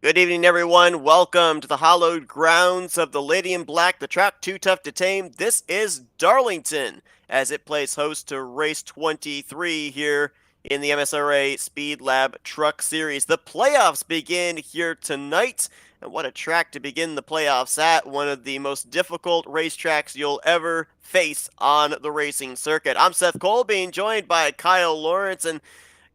Good evening, everyone. Welcome to the hallowed grounds of the Lady in Black, the track too tough to tame. This is Darlington, as it plays host to race 23 here in the MSRA Speedlab Truck Series. The playoffs begin here tonight, and what a track to begin the playoffs at. One of the most difficult racetracks you'll ever face on the racing circuit. I'm Seth Cole, being joined by Kyle Lawrence, and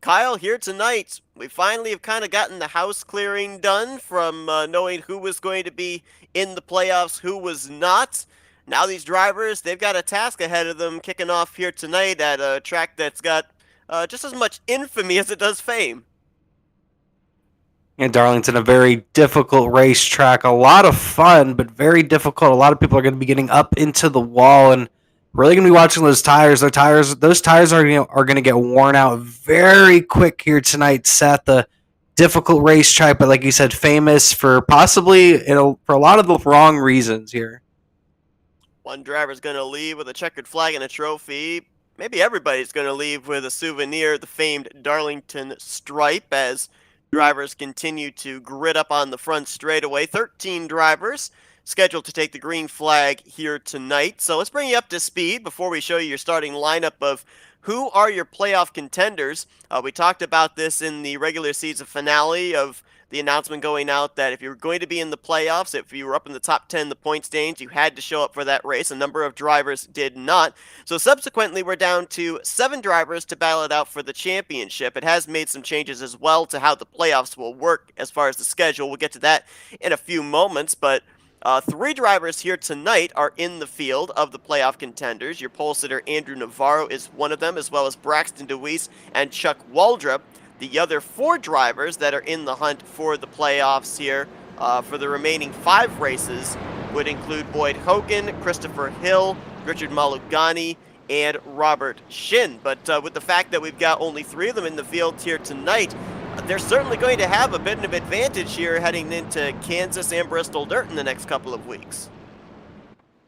Kyle, here tonight, we finally have kind of gotten the house clearing done from knowing who was going to be in the playoffs, who was not. Now these drivers, they've got a task ahead of them kicking off here tonight at a track that's got just as much infamy as it does fame. And Darlington, a very difficult racetrack. A lot of fun, but very difficult. A lot of people are going to be getting up into the wall and really going to be watching those tires. Those tires are going to get worn out very quick here tonight. Seth, a difficult racetrack, but like you said, famous for possibly for a lot of the wrong reasons here. One driver's going to leave with a checkered flag and a trophy. Maybe everybody's going to leave with a souvenir, the famed Darlington stripe, as drivers continue to grid up on the front straightaway. 13 drivers scheduled to take the green flag here tonight. So let's bring you up to speed before we show you your starting lineup of who are your playoff contenders. We talked about this in the regular season finale of the announcement going out that if you were going to be in the playoffs, if you were up in the top 10 the point standings, you had to show up for that race. A number of drivers did not. So subsequently, we're down to 7 drivers to battle it out for the championship. It has made some changes as well to how the playoffs will work as far as the schedule. We'll get to that in a few moments, but 3 drivers here tonight are in the field of the playoff contenders. Your pole sitter Andrew Navarro is one of them, as well as Braxton Dewies and Chuck Waldrop. The other 4 drivers that are in the hunt for the playoffs here for the remaining 5 races would include Boyd Hogan, Christopher Hill, Richard Malugani, and Robert Shin. But with the fact that we've got only 3 of them in the field here tonight, they're certainly going to have a bit of advantage here heading into Kansas and Bristol dirt in the next couple of weeks.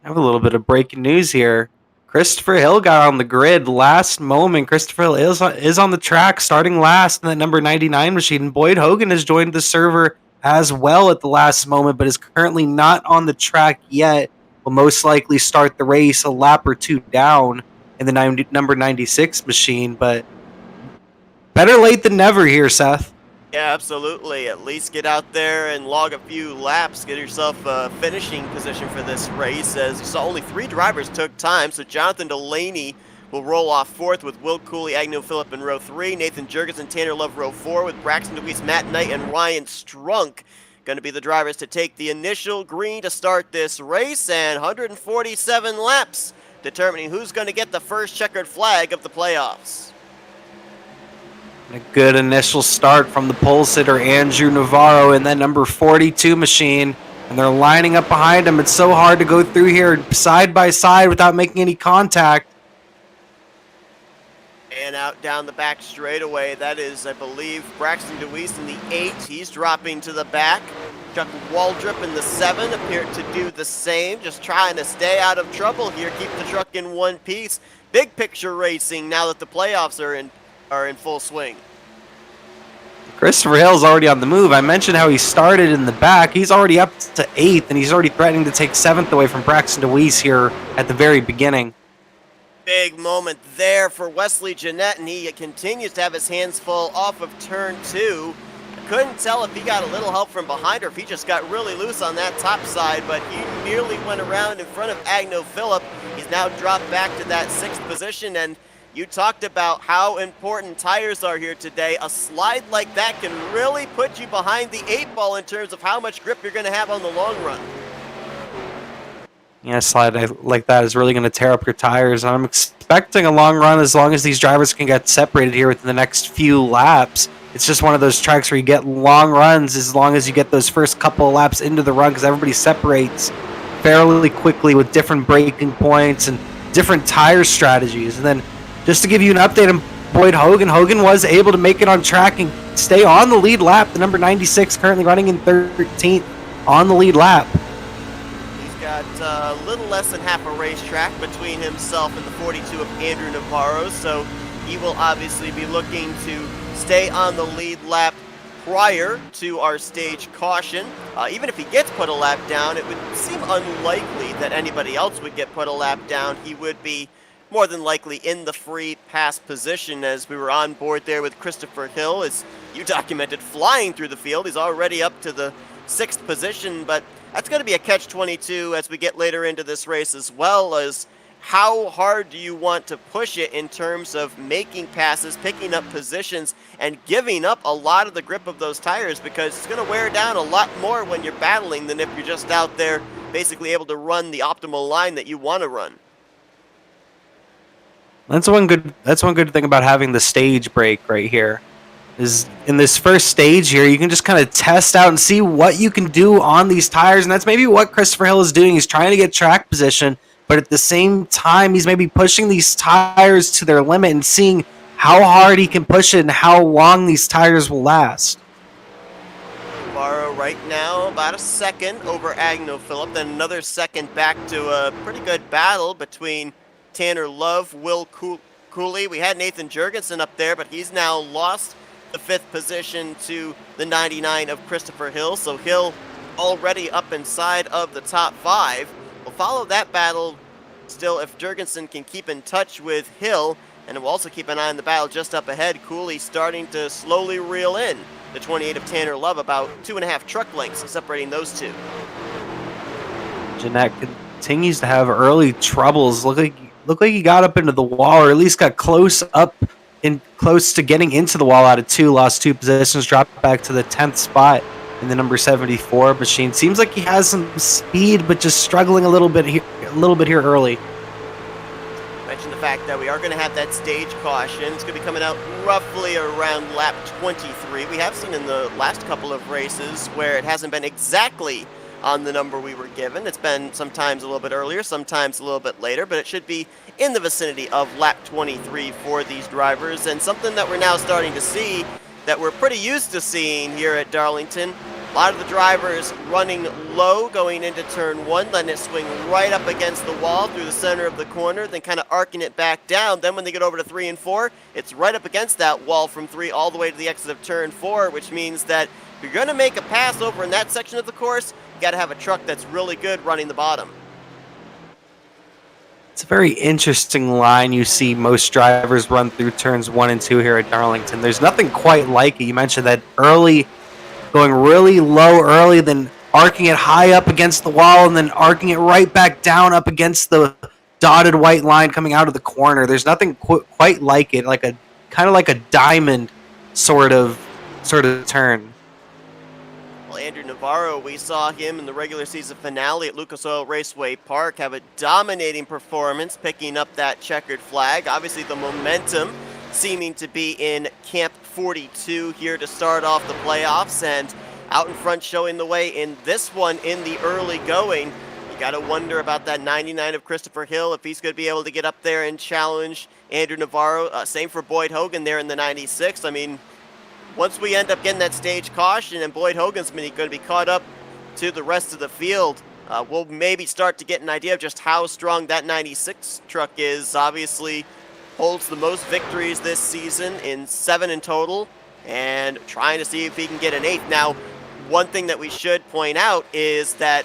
I have a little bit of breaking news here. Christopher Hill got on the grid last moment. Christopher Hill is on the track starting last in that number 99 machine. Boyd Hogan has joined the server as well at the last moment, but is currently not on the track yet. Will most likely start the race a lap or 2 down in the number 96 machine, but better late than never here, Seth. Yeah, absolutely. At least get out there and log a few laps. Get yourself a finishing position for this race. As you saw, only 3 drivers took time. So Jonathan Delaney will roll off 4th with Will Cooley, Agnew Phillip in row 3. Nathan Jurgensen, Tanner Love row 4 with Braxton Dewees, Matt Knight, and Ryan Strunk going to be the drivers to take the initial green to start this race. And 147 laps determining who's going to get the first checkered flag of the playoffs. A good initial start from the pole sitter Andrew Navarro in that number 42 machine, and they're lining up behind him. It's so hard to go through here side by side without making any contact. And out down the back straightaway, that is, I believe, Braxton Dewitt in the 8. He's dropping to the back. Chuck Waldrop in the 7 appeared to do the same, just trying to stay out of trouble here, keep the truck in one piece. Big picture racing now that the playoffs are in full swing. Christopher Hill's already on the move. I mentioned how he started in the back. He's already up to 8th, and he's already threatening to take 7th away from Braxton Dewees here at the very beginning. Big moment there for Wesley Jeanette, and he continues to have his hands full off of turn 2. I couldn't tell if he got a little help from behind or if he just got really loose on that top side, but he nearly went around in front of Agnew Phillip. He's now dropped back to that 6th position, and you talked about how important tires are here today. A slide like that can really put you behind the 8 ball in terms of how much grip you're going to have on the long run. Yeah, a slide like that is really going to tear up your tires. I'm expecting a long run as long as these drivers can get separated here within the next few laps. It's just one of those tracks where you get long runs as long as you get those first couple of laps into the run, because everybody separates fairly quickly with different braking points and different tire strategies. And then just to give you an update on Boyd Hogan, Hogan was able to make it on track and stay on the lead lap. The number 96 currently running in 13th on the lead lap. He's got a little less than half a racetrack between himself and the 42 of Andrew Navarro, so he will obviously be looking to stay on the lead lap prior to our stage caution. Even if he gets put a lap down, it would seem unlikely that anybody else would get put a lap down. He would be more than likely in the free pass position, as we were on board there with Christopher Hill, as you documented, flying through the field. He's already up to the 6th position, but that's going to be a catch-22 as we get later into this race, as well as how hard do you want to push it in terms of making passes, picking up positions, and giving up a lot of the grip of those tires, because it's going to wear down a lot more when you're battling than if you're just out there basically able to run the optimal line that you want to run. That's one good thing about having the stage break right here. Is in this first stage here, you can just kind of test out and see what you can do on these tires, and that's maybe what Christopher Hill is doing. He's trying to get track position, but at the same time, he's maybe pushing these tires to their limit and seeing how hard he can push it and how long these tires will last. Navarro right now about a second over Agno Phillip, then another second back to a pretty good battle between Tanner Love, Will Cooley. We had Nathan Jurgensen up there, but he's now lost the 5th position to the 99 of Christopher Hill. So Hill already up inside of the top 5. We'll follow that battle still if Jurgensen can keep in touch with Hill, and we'll also keep an eye on the battle just up ahead. Cooley starting to slowly reel in the 28 of Tanner Love, about 2.5 truck lengths separating those two. Jeanette continues to have early troubles. Look like he got up into the wall, or at least got close to getting into the wall out of 2, lost 2 positions, dropped back to the 10th spot in the number 74 machine. Seems like he has some speed, but just struggling a little bit here early. Mention the fact that we are going to have that stage caution. It's going to be coming out roughly around lap 23. We have seen in the last couple of races where it hasn't been exactly on the number we were given. It's been sometimes a little bit earlier, sometimes a little bit later, but it should be in the vicinity of lap 23 for these drivers, and something that we're now starting to see that we're pretty used to seeing here at Darlington. A lot of the drivers running low going into turn 1, letting it swing right up against the wall through the center of the corner, then kind of arcing it back down. Then when they get over to 3 and 4, it's right up against that wall from 3 all the way to the exit of turn 4, which means that if you're going to make a pass over in that section of the course, you got to have a truck that's really good running the bottom. It's a very interesting line you see most drivers run through turns 1 and 2 here at Darlington. There's nothing quite like it. You mentioned that early, going really low early, then arcing it high up against the wall, and then arcing it right back down up against the dotted white line coming out of the corner. There's nothing quite like it, like a kind of like a diamond sort of turn. Well, Andrew Navarro, we saw him in the regular season finale at Lucas Oil Raceway Park have a dominating performance, picking up that checkered flag. Obviously, the momentum seeming to be in Camp 42 here to start off the playoffs, and out in front showing the way in this one in the early going. You got to wonder about that 99 of Christopher Hill, if he's going to be able to get up there and challenge Andrew Navarro. Same for Boyd Hogan there in the 96. I mean, once we end up getting that stage caution and Boyd Hogan's going to be caught up to the rest of the field, we'll maybe start to get an idea of just how strong that 96 truck is. Obviously holds the most victories this season in 7 in total, and trying to see if he can get an 8th. Now, one thing that we should point out is that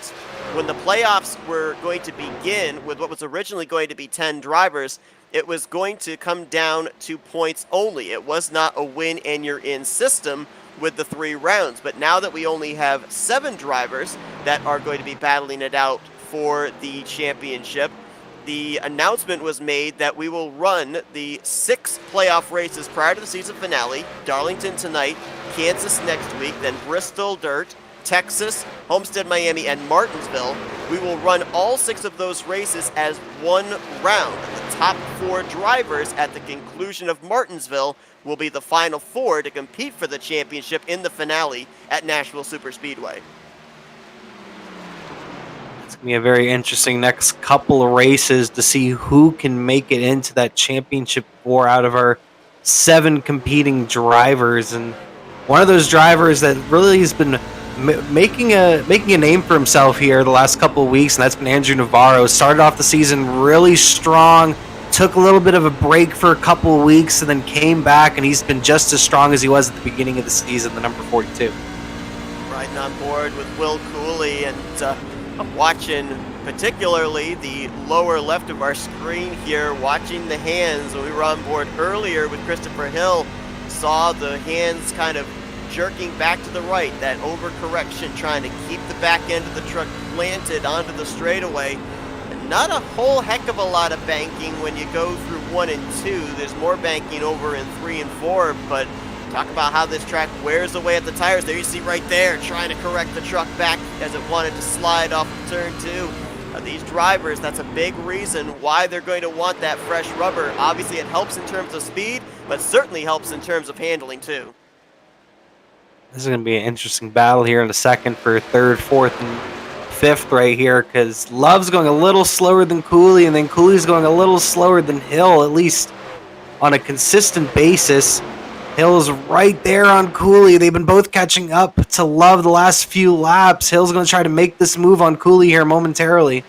when the playoffs were going to begin with what was originally going to be 10 drivers, it was going to come down to points only. It was not a win and you're in system with the 3 rounds. But now that we only have 7 drivers that are going to be battling it out for the championship, the announcement was made that we will run the 6 playoff races prior to the season finale. Darlington tonight, Kansas next week, then Bristol Dirt, Texas, Homestead Miami, and Martinsville. We will run all 6 of those races as one round. The top 4 drivers at the conclusion of Martinsville will be the final 4 to compete for the championship in the finale at Nashville Superspeedway. It's going to be a very interesting next couple of races to see who can make it into that championship 4 out of our 7 competing drivers. And one of those drivers that really has been making a name for himself here the last couple of weeks, and that's been Andrew Navarro. Started off the season really strong, took a little bit of a break for a couple of weeks and then came back, and he's been just as strong as he was at the beginning of the season, the number 42. Riding on board with Will Cooley, and I'm watching particularly the lower left of our screen here, watching the hands. When we were on board earlier with Christopher Hill, saw the hands kind of jerking back to the right, that overcorrection, trying to keep the back end of the truck planted onto the straightaway. And not a whole heck of a lot of banking when you go through 1 and 2. There's more banking over in 3 and 4, but talk about how this track wears away at the tires. There you see right there, trying to correct the truck back as it wanted to slide off of turn 2. These drivers, that's a big reason why they're going to want that fresh rubber. Obviously, it helps in terms of speed, but certainly helps in terms of handling too. This is going to be an interesting battle here in a second for 3rd, 4th, and 5th right here, because Love's going a little slower than Cooley, and then Cooley's going a little slower than Hill, at least on a consistent basis. Hill's right there on Cooley. They've been both catching up to Love the last few laps. Hill's going to try to make this move on Cooley here momentarily.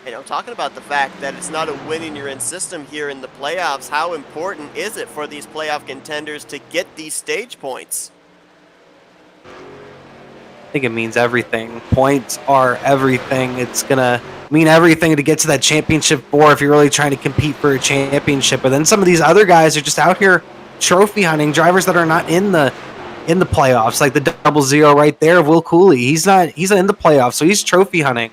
You know, talking about the fact that it's not a win-and-you're-in system here in the playoffs, how important is it for these playoff contenders to get these stage points? I think it means everything. Points are everything. It's going to mean everything to get to that championship 4 if you're really trying to compete for a championship. But then some of these other guys are just out here trophy hunting, drivers that are not in the playoffs, like the 00 right there of Will Cooley. He's not in the playoffs, so he's trophy hunting.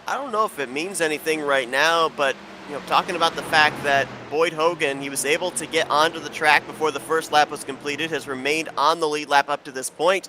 I don't know if it means anything right now, but you know, talking about the fact that Boyd Hogan, he was able to get onto the track before the first lap was completed, has remained on the lead lap up to this point.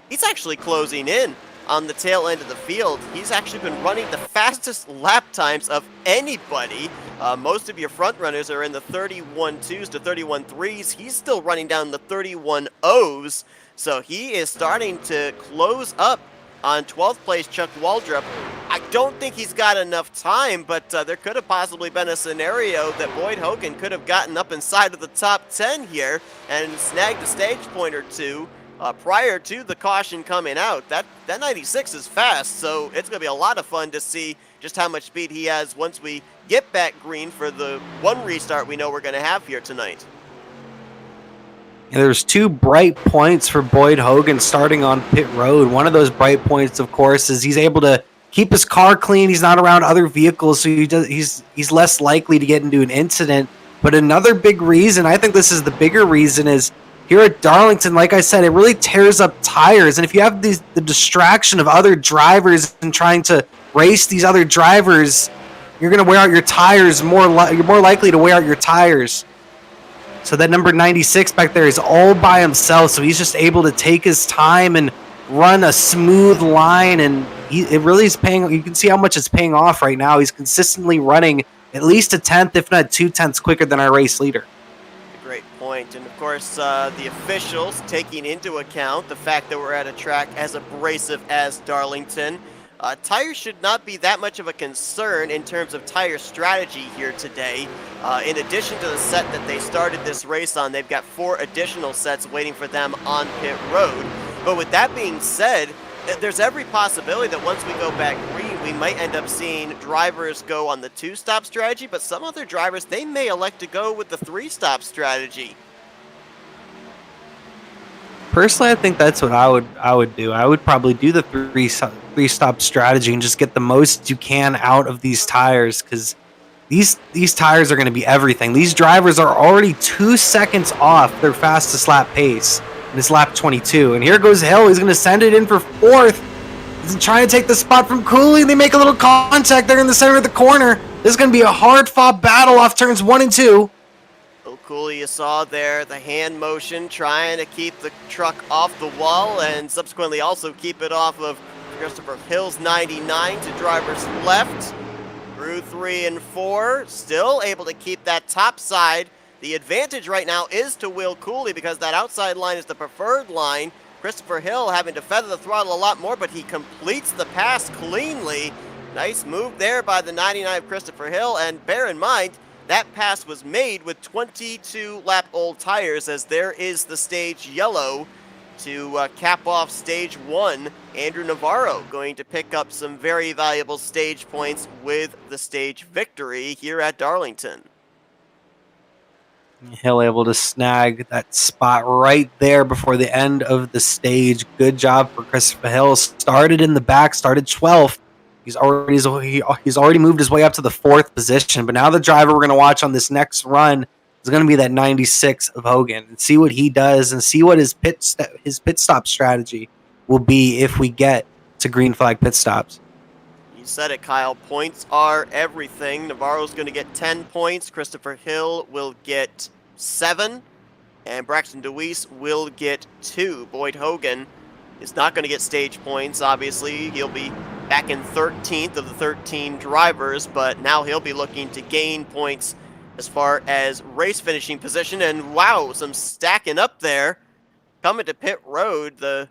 He's actually closing in on the tail end of the field. He's actually been running the fastest lap times of anybody. Most of your front runners are in the 31.2s to 31.3s. He's still running down the 31.0s. So he is starting to close up on 12th place Chuck Waldrop. I don't think he's got enough time, but there could have possibly been a scenario that Boyd Hogan could have gotten up inside of the top 10 here and snagged a stage point or two prior to the caution coming out. That 96 is fast, so it's going to be a lot of fun to see just how much speed he has once we get back green for the one restart we know we're going to have here tonight. And there's 2 bright points for Boyd Hogan starting on pit road. One of those bright points, of course, is he's able to keep his car clean. He's not around other vehicles, so he's less likely to get into an incident. But another big reason, I think this is the bigger reason, is here at Darlington, like I said, it really tears up tires. And if you have the distraction of other drivers and trying to race these other drivers, you're going to wear out your tires you're more likely to wear out your tires. So that number 96 back there is all by himself, so he's just able to take his time and run a smooth line, and it really is paying. You can see how much it's paying off right now. He's consistently running at least a 10th, if not 2 tenths quicker than our race leader. Great point. And of course, the officials taking into account the fact that we're at a track as abrasive as Darlington. Tires should not be that much of a concern in terms of tire strategy here today. In addition to the set that they started this race on, they've got 4 additional sets waiting for them on pit road. But with that being said, there's every possibility that once we go back green, we might end up seeing drivers go on the 2-stop strategy, but some other drivers, they may elect to go with the 3-stop strategy. Personally, I think that's what I would do. I would probably do the 3-stop strategy and just get the most you can out of these tires, because these tires are going to be everything. These drivers are already 2 seconds off their fastest lap pace in this lap 22. And here goes Hill. He's going to send it in for 4th. He's trying to take the spot from Cooley. They make a little contact there in the center of the corner. This is going to be a hard-fought battle off turns 1 and 2. Cooley, you saw there the hand motion trying to keep the truck off the wall and subsequently also keep it off of Christopher Hill's 99 to driver's left. Through 3 and 4, still able to keep that top side. The advantage right now is to Will Cooley because that outside line is the preferred line. Christopher Hill having to feather the throttle a lot more, but he completes the pass cleanly. Nice move there by the 99 of Christopher Hill, and bear in mind, that pass was made with 22 lap old tires, as there is the stage yellow to cap off stage 1. Andrew Navarro going to pick up some very valuable stage points with the stage victory here at Darlington. Hill able to snag that spot right there before the end of the stage. Good job for Christopher Hill. Started in the back, started 12th. He's already moved his way up to the 4th position. But now the driver we're going to watch on this next run is going to be that 96 of Hogan, and see what he does and see what his pit stop strategy will be if we get to green flag pit stops. You said it, Kyle. Points are everything. Navarro's going to get 10 points. Christopher Hill will get 7. And Braxton Dewees will get 2. Boyd Hogan is not going to get stage points, obviously. He'll be back in 13th of the 13 drivers, but now he'll be looking to gain points as far as race finishing position. And wow, some stacking up there. Coming to pit road, the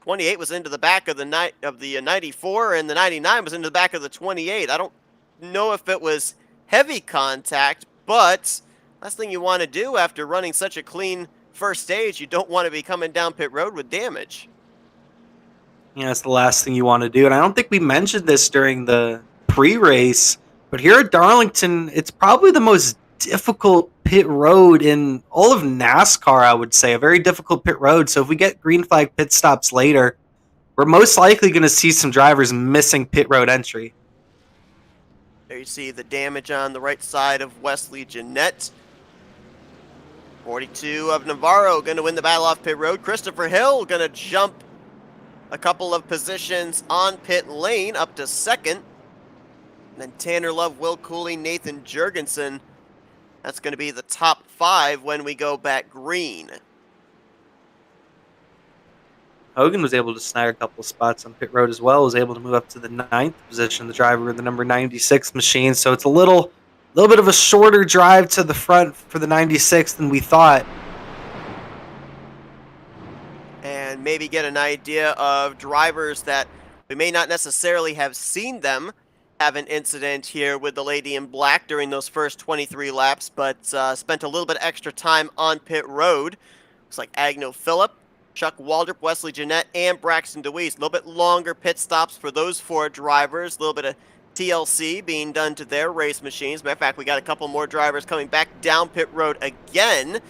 28 was into the back of the 94, and the 99 was into the back of the 28. I don't know if it was heavy contact, but last thing you want to do after running such a clean first stage, you don't want to be coming down pit road with damage. Yeah, that's the last thing you want to do. And I don't think we mentioned this during the pre-race, but here at Darlington, it's probably the most difficult pit road in all of NASCAR, I would say. A very difficult pit road. So if we get green flag pit stops later, we're most likely going to see some drivers missing pit road entry. There you see the damage on the right side of Wesley Jeanette. 42 of Navarro going to win the battle off pit road. Christopher Hill going to jump a couple of positions on pit lane up to 2nd. And then Tanner Love, Will Cooley, Nathan Jurgensen. That's going to be the top 5 when we go back green. Hogan was able to snag a couple of spots on pit road as well. Was able to move up to the 9th position, the driver of the number 96 machine. So it's a little bit of a shorter drive to the front for the 96 than we thought. And maybe get an idea of drivers that we may not necessarily have seen them have an incident here with the Lady in Black during those first 23 laps, but spent a little bit extra time on pit road. Looks like Agno Phillip, Chuck Waldrop, Wesley Jeanette, and Braxton Dewees. A little bit longer pit stops for those 4 drivers. A little bit of TLC being done to their race machines. Matter of fact, we got a couple more drivers coming back down pit road again.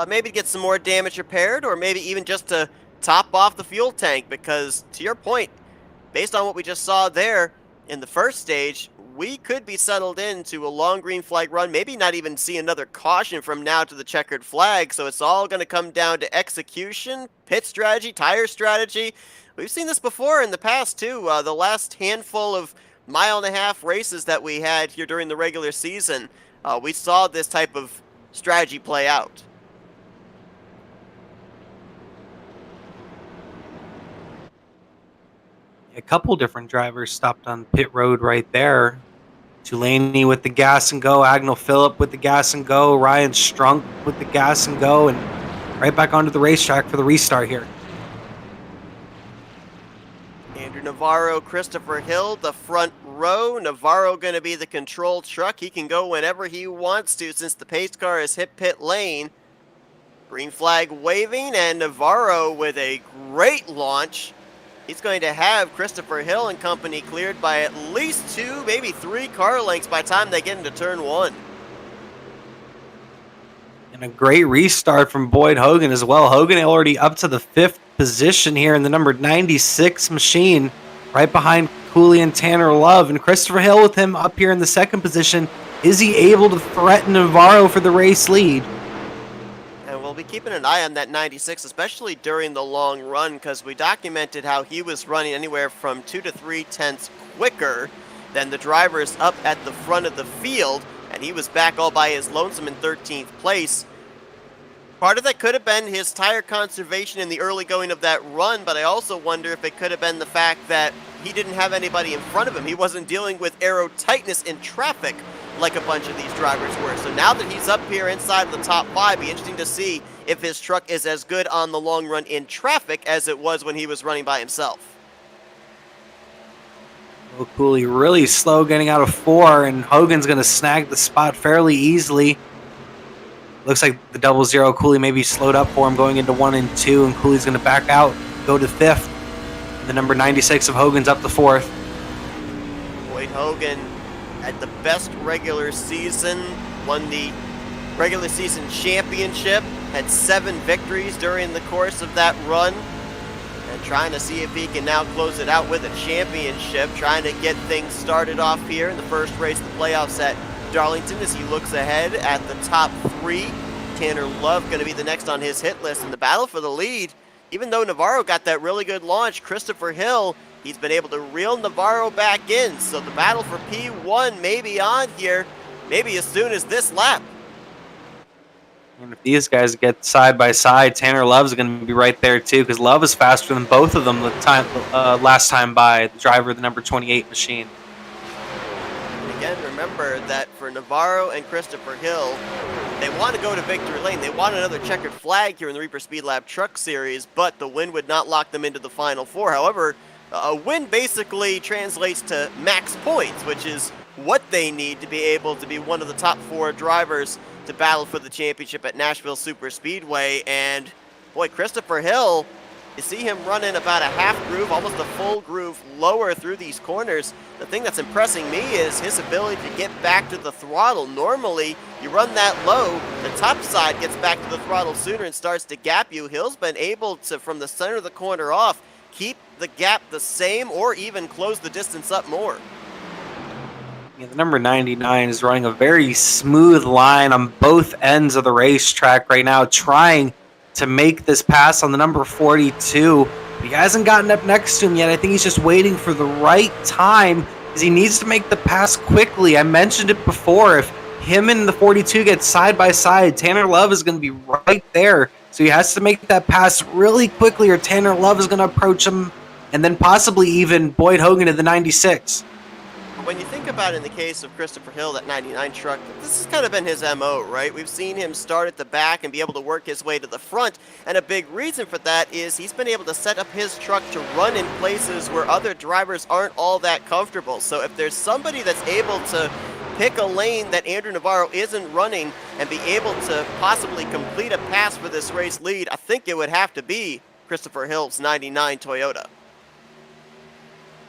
Maybe to get some more damage repaired, or maybe even just to top off the fuel tank, because to your point, based on what we just saw there in the first stage, we could be settled into a long green flag run, maybe not even see another caution from now to the checkered flag. So it's all going to come down to execution, pit strategy, tire strategy. We've seen this before in the past too. The last handful of 1.5-mile races that we had here during the regular season, we saw this type of strategy play out. A couple different drivers stopped on pit road right there. Tulaney with the gas and go, Agnell Phillip with the gas and go, Ryan Strunk with the gas and go, and right back onto the racetrack for the restart here. Andrew Navarro, Christopher Hill, the front row. Navarro going to be the control truck. He can go whenever he wants to since the pace car has hit pit lane. Green flag waving, and Navarro with a great launch. He's going to have Christopher Hill and company cleared by at least 2, maybe 3 car lengths by the time they get into turn 1. And a great restart from Boyd Hogan as well. Hogan already up to the 5th position here in the number 96 machine, right behind Cooley and Tanner Love. And Christopher Hill with him up here in the 2nd position. Is he able to threaten Navarro for the race lead? And we'll be keeping an eye on that 96, especially during the long run, because we documented how he was running anywhere from 2 to 3 tenths quicker than the drivers up at the front of the field, and he was back all by his lonesome in 13th place. Part of that could have been his tire conservation in the early going of that run, but I also wonder if it could have been the fact that he didn't have anybody in front of him. He wasn't dealing with aero tightness in traffic like a bunch of these drivers were. So now that he's up here inside of the top 5, be interesting to see if his truck is as good on the long run in traffic as it was when he was running by himself. Oh, Cooley really slow getting out of 4, and Hogan's going to snag the spot fairly easily. Looks like the 00 Cooley maybe slowed up for him going into 1 and 2, and Cooley's going to back out, go to 5th. The number 96 of Hogan's up to 4th. Boyd Hogan had the best regular season, won the regular season championship, had 7 victories during the course of that run, and trying to see if he can now close it out with a championship, trying to get things started off here in the first race of the playoffs at Darlington as he looks ahead at the top 3. Tanner Love going to be the next on his hit list in the battle for the lead. Even though Navarro got that really good launch, Christopher Hill, he's been able to reel Navarro back in. So the battle for P1 may be on here, maybe as soon as this lap. And if these guys get side by side, Tanner Love's going to be right there too, because Love is faster than both of them last time by, the driver of the number 28 machine. And again, remember that for Navarro and Christopher Hill, they want to go to victory lane. They want another checkered flag here in the Reaper Speedlab Truck Series, but the win would not lock them into the Final Four. However, a win basically translates to max points, which is what they need to be able to be one of the top 4 drivers to battle for the championship at Nashville Super Speedway. And boy, Christopher Hill, you see him running about a half groove, almost a full groove lower through these corners. The thing that's impressing me is his ability to get back to the throttle. Normally, you run that low, the top side gets back to the throttle sooner and starts to gap you. Hill's been able to, from the center of the corner off, keep the gap the same or even close the distance up more. Yeah, the number 99 is running a very smooth line on both ends of the racetrack right now, trying to make this pass on the number 42. He hasn't gotten up next to him yet. I think he's just waiting for the right time, because he needs to make the pass quickly. I mentioned it before. If him and the 42 get side by side, Tanner Love is going to be right there. So he has to make that pass really quickly, or Tanner Love is going to approach him, and then possibly even Boyd Hogan to the 96. When you think about it in the case of Christopher Hill, that 99 truck, this has kind of been his MO, right? We've seen him start at the back and be able to work his way to the front, and a big reason for that is he's been able to set up his truck to run in places where other drivers aren't all that comfortable. So if there's somebody that's able to pick a lane that Andrew Navarro isn't running and be able to possibly complete a pass for this race lead, I think it would have to be Christopher Hill's 99 Toyota.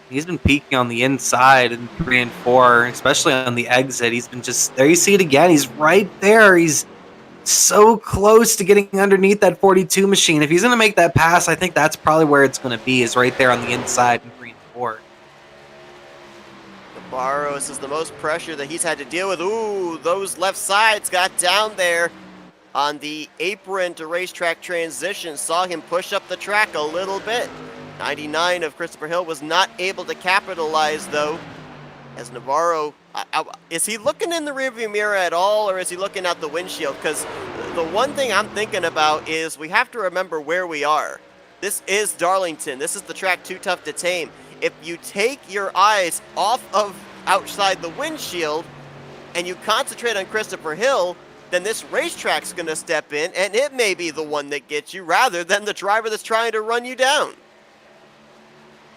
He's been peaking on the inside in 3 and 4, especially on the exit. He's been just there. You see it again. He's right there. He's so close to getting underneath that 42 machine. If he's going to make that pass, I think that's probably where it's going to be, is right there on the inside in 3 and 4. Navarro, this is the most pressure that he's had to deal with. Ooh, those left sides got down there on the apron to racetrack transition. Saw him push up the track a little bit. 99 of Christopher Hill was not able to capitalize, though, as Navarro, is he looking in the rearview mirror at all, or is he looking out the windshield? Because the one thing I'm thinking about is we have to remember where we are. This is Darlington. This is the track too tough to tame. If you take your eyes off of outside the windshield and you concentrate on Christopher Hill, then this racetrack's going to step in, and it may be the one that gets you rather than the driver that's trying to run you down.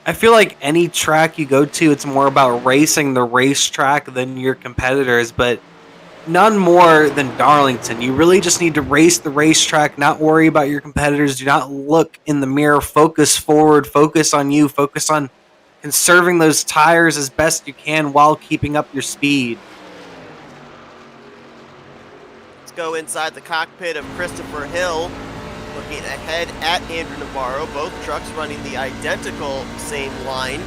I feel like any track you go to, it's more about racing the racetrack than your competitors, but none more than Darlington. You really just need to race the racetrack, not worry about your competitors. Do not look in the mirror. Focus forward. Focus on you. Focus on conserving those tires as best you can while keeping up your speed. Let's go inside the cockpit of Christopher Hill. Looking ahead at Andrew Navarro, both trucks running the identical same line.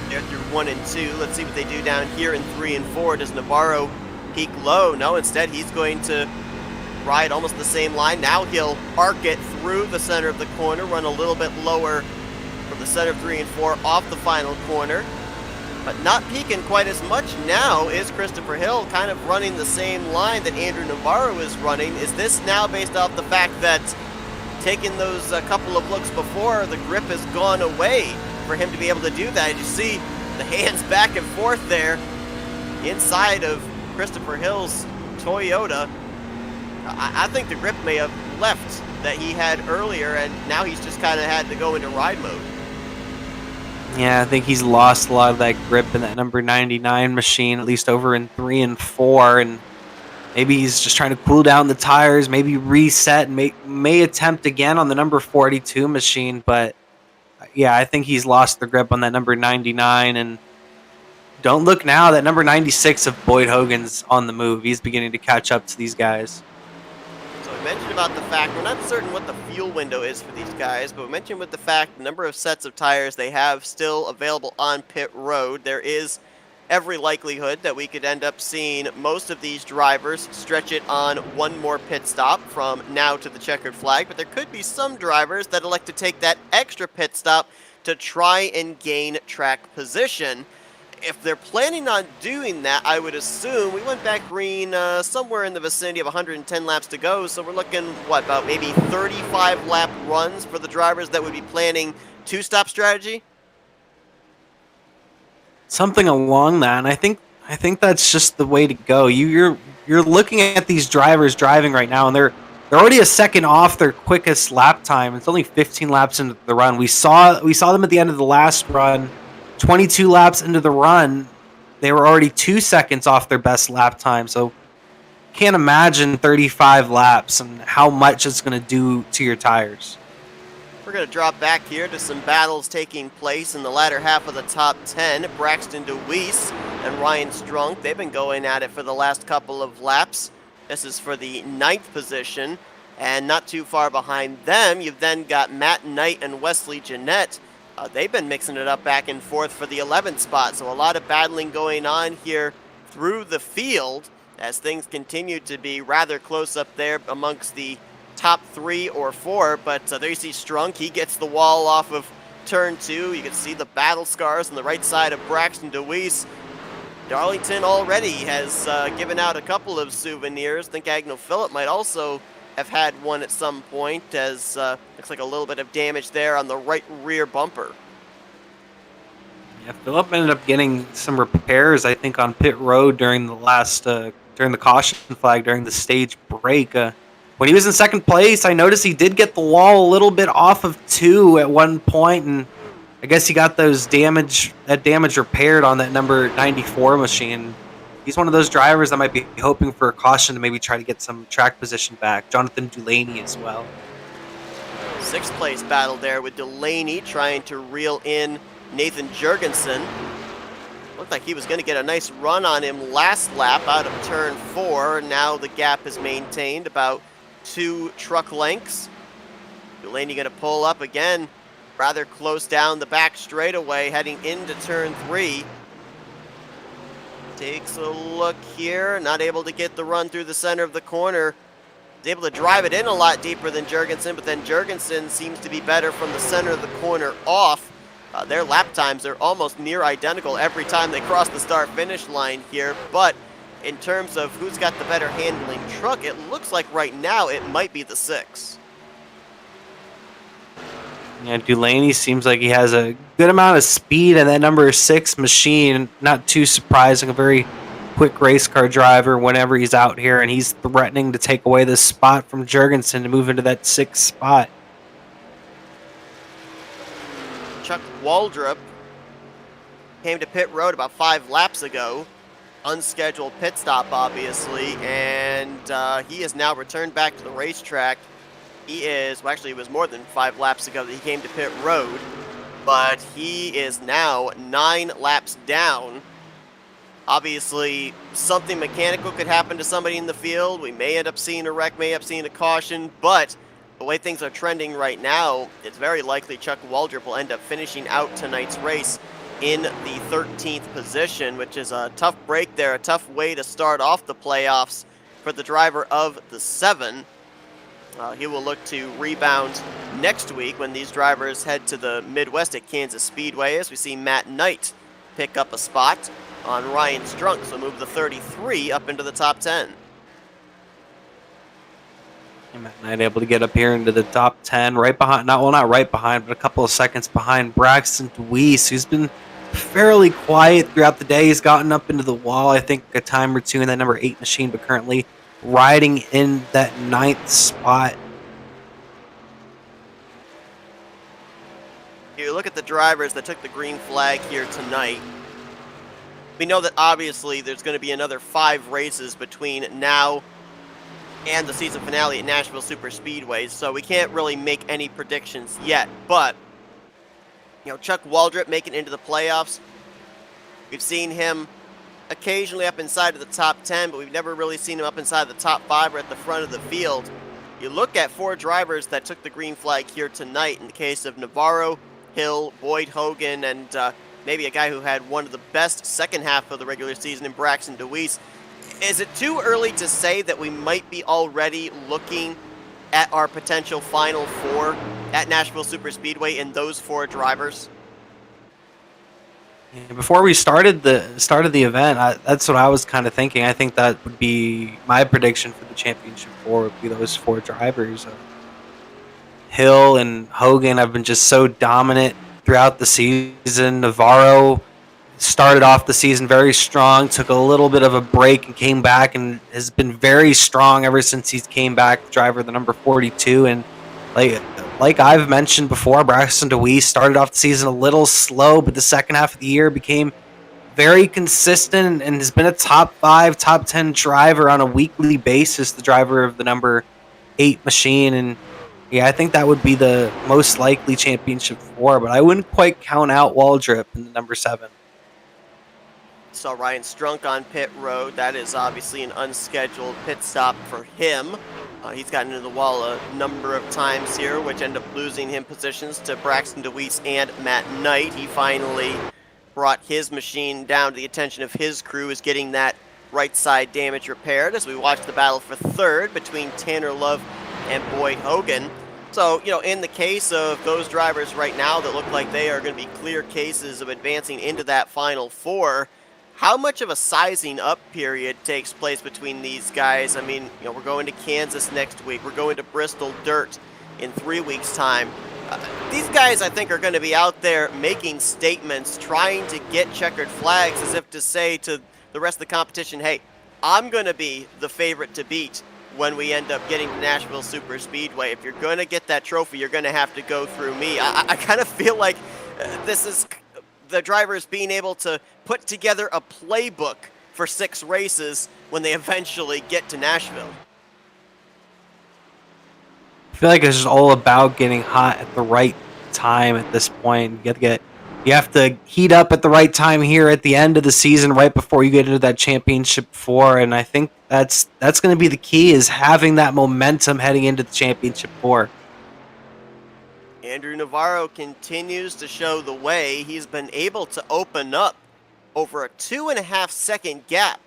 They're through 1 and 2. Let's see what they do down here in 3 and 4. Does Navarro peak low? No, instead he's going to ride almost the same line. Now he'll arc it through the center of the corner, run a little bit lower from the center of 3 and 4 off the final corner. But not peaking quite as much now is Christopher Hill, kind of running the same line that Andrew Navarro is running. Is this now based off the fact that taking those couple of looks before, the grip has gone away for him to be able to do that? You see the hands back and forth there inside of Christopher Hill's Toyota. I think the grip may have left that he had earlier, and now he's just kind of had to go into ride mode. Yeah, I think he's lost a lot of that grip in that number 99 machine, at least over in 3 and 4, and Maybe he's just trying to cool down the tires, maybe reset, and may attempt again on the number 42 machine. But yeah, I think he's lost the grip on that number 99. And don't look now, that number 96 of Boyd Hogan's on the move. He's beginning to catch up to these guys. So we mentioned about the fact, we're not certain what the fuel window is for these guys, but we mentioned with the fact the number of sets of tires they have still available on pit road. There is every likelihood that we could end up seeing most of these drivers stretch it on one more pit stop from now to the checkered flag, but there could be some drivers that elect to take that extra pit stop to try and gain track position. If they're planning on doing that, I would assume we went back green somewhere in the vicinity of 110 laps to go, so we're looking, what, about maybe 35 lap runs for the drivers that would be planning two-stop strategy? Something along that, and I think that's just the way to go. You're looking at these drivers driving right now, and they're already a second off their quickest lap time. It's only 15 laps into the run. We saw them at the end of the last run. 22 laps into the run, they were already 2 seconds off their best lap time. So can't imagine 35 laps and how much it's going to do to your tires. We're going to drop back here to some battles taking place in the latter half of the top 10. Braxton Dewitt and Ryan Strunk, they've been going at it for the last couple of laps. This is for the 9th position, and not too far behind them, you've then got Matt Knight and Wesley Jeanette. They've been mixing it up back and forth for the 11th spot, so a lot of battling going on here through the field as things continue to be rather close up there amongst the top 3 or 4. But there you see Strunk, he gets the wall off of turn 2. You can see the battle scars on the right side of Braxton Dewees. Darlington already has given out a couple of souvenirs. I think Agno Phillip might also have had one at some point, as looks like a little bit of damage there on the right rear bumper. Yeah, Phillip ended up getting some repairs, I think, on pit road during the last during the caution flag during the stage break. When he was in second place, I noticed he did get the wall a little bit off of 2 at one point, and I guess he got that damage repaired on that number 94 machine. He's one of those drivers that might be hoping for a caution to maybe try to get some track position back. Jonathan Delaney as well. 6th place battle there with Delaney trying to reel in Nathan Jurgensen. Looked like he was going to get a nice run on him last lap out of turn 4. Now the gap is maintained about 2 truck lengths. Delaney going to pull up again rather close down the back straightaway heading into turn 3. Takes a look here, not able to get the run through the center of the corner. He's able to drive it in a lot deeper than Jurgensen, but then Jurgensen seems to be better from the center of the corner off. Their lap times are almost near identical every time they cross the start-finish line here, but in terms of who's got the better handling truck, it looks like right now it might be the 6. Yeah, Delaney seems like he has a good amount of speed, and that number 6 machine, not too surprising, a very quick race car driver whenever he's out here, and he's threatening to take away this spot from Jurgensen to move into that 6th spot. Chuck Waldrop came to pit road about 5 laps ago. Unscheduled pit stop, obviously, and he has now returned back to the racetrack. He is, well, actually, it was more than 5 laps ago that he came to pit road, but he is now 9 laps down. Obviously, something mechanical could happen to somebody in the field. We may end up seeing a wreck, may end up seeing a caution, but the way things are trending right now, it's very likely Chuck Waldrop will end up finishing out tonight's race in the 13th position, which is a tough break there, a tough way to start off the playoffs for the driver of the 7. He will look to rebound next week when these drivers head to the Midwest at Kansas Speedway, as we see Matt Knight pick up a spot on Ryan Strunk, so move the 33 up into the top 10. And Matt Knight able to get up here into the top 10, right behind, not right behind, but a couple of seconds behind Braxton Dewees, who's been fairly quiet throughout the day. He's gotten up into the wall, I think, a time or two in that number 8 machine, but currently riding in that 9th spot. You look at the drivers that took the green flag here tonight. we know that obviously there's going to be another 5 races between now and the season finale at Nashville Super Speedway, so we can't really make any predictions yet. But, Chuck Waldrop making it into the playoffs, we've seen him occasionally up inside of the top 10, but we've never really seen him up inside the top 5 or at the front of the field. You look at 4 drivers that took the green flag here tonight in the case of Navarro, Hill, Boyd Hogan, and maybe a guy who had one of the best second half of the regular season in Braxton Dewees. Is it too early to say that we might be already looking at our potential Final 4 at Nashville Super Speedway in those 4 drivers? Before we started the event, that's what I was kind of thinking. I think that would be my prediction for the championship 4 would be those 4 drivers. Hill and Hogan have been just so dominant throughout the season. Navarro started off the season very strong, took a little bit of a break and came back and has been very strong ever since he's came back, driver the number 42. And like I've mentioned before, Braxton Dewitt started off the season a little slow, but the second half of the year became very consistent and has been a top 5, top 10 driver on a weekly basis, the driver of the number 8 machine. And yeah, I think that would be the most likely championship 4, but I wouldn't quite count out Waldrop in the number 7. Saw Ryan Strunk on pit road. That is obviously an unscheduled pit stop for him. He's gotten into the wall a number of times here, which end up losing him positions to Braxton Dewees and Matt Knight. He finally brought his machine down to the attention of his crew, is getting that right side damage repaired as we watch the battle for 3rd between Tanner Love and Boyd Hogan. So, in the case of those drivers right now that look like they are going to be clear cases of advancing into that Final 4, how much of a sizing up period takes place between these guys? I mean, we're going to Kansas next week. We're going to Bristol Dirt in 3 weeks' time. These guys, I think, are going to be out there making statements, trying to get checkered flags as if to say to the rest of the competition, hey, I'm going to be the favorite to beat when we end up getting to Nashville Super Speedway. If you're going to get that trophy, you're going to have to go through me. I kind of feel like this is the drivers being able to put together a playbook for 6 races when they eventually get to Nashville. I feel like it's just all about getting hot at the right time at this point. You have to heat up at the right time here at the end of the season, right before you get into that championship 4. And I think that's going to be the key, is having that momentum heading into the championship 4. Andrew Navarro continues to show the way. He's been able to open up over a 2.5-second gap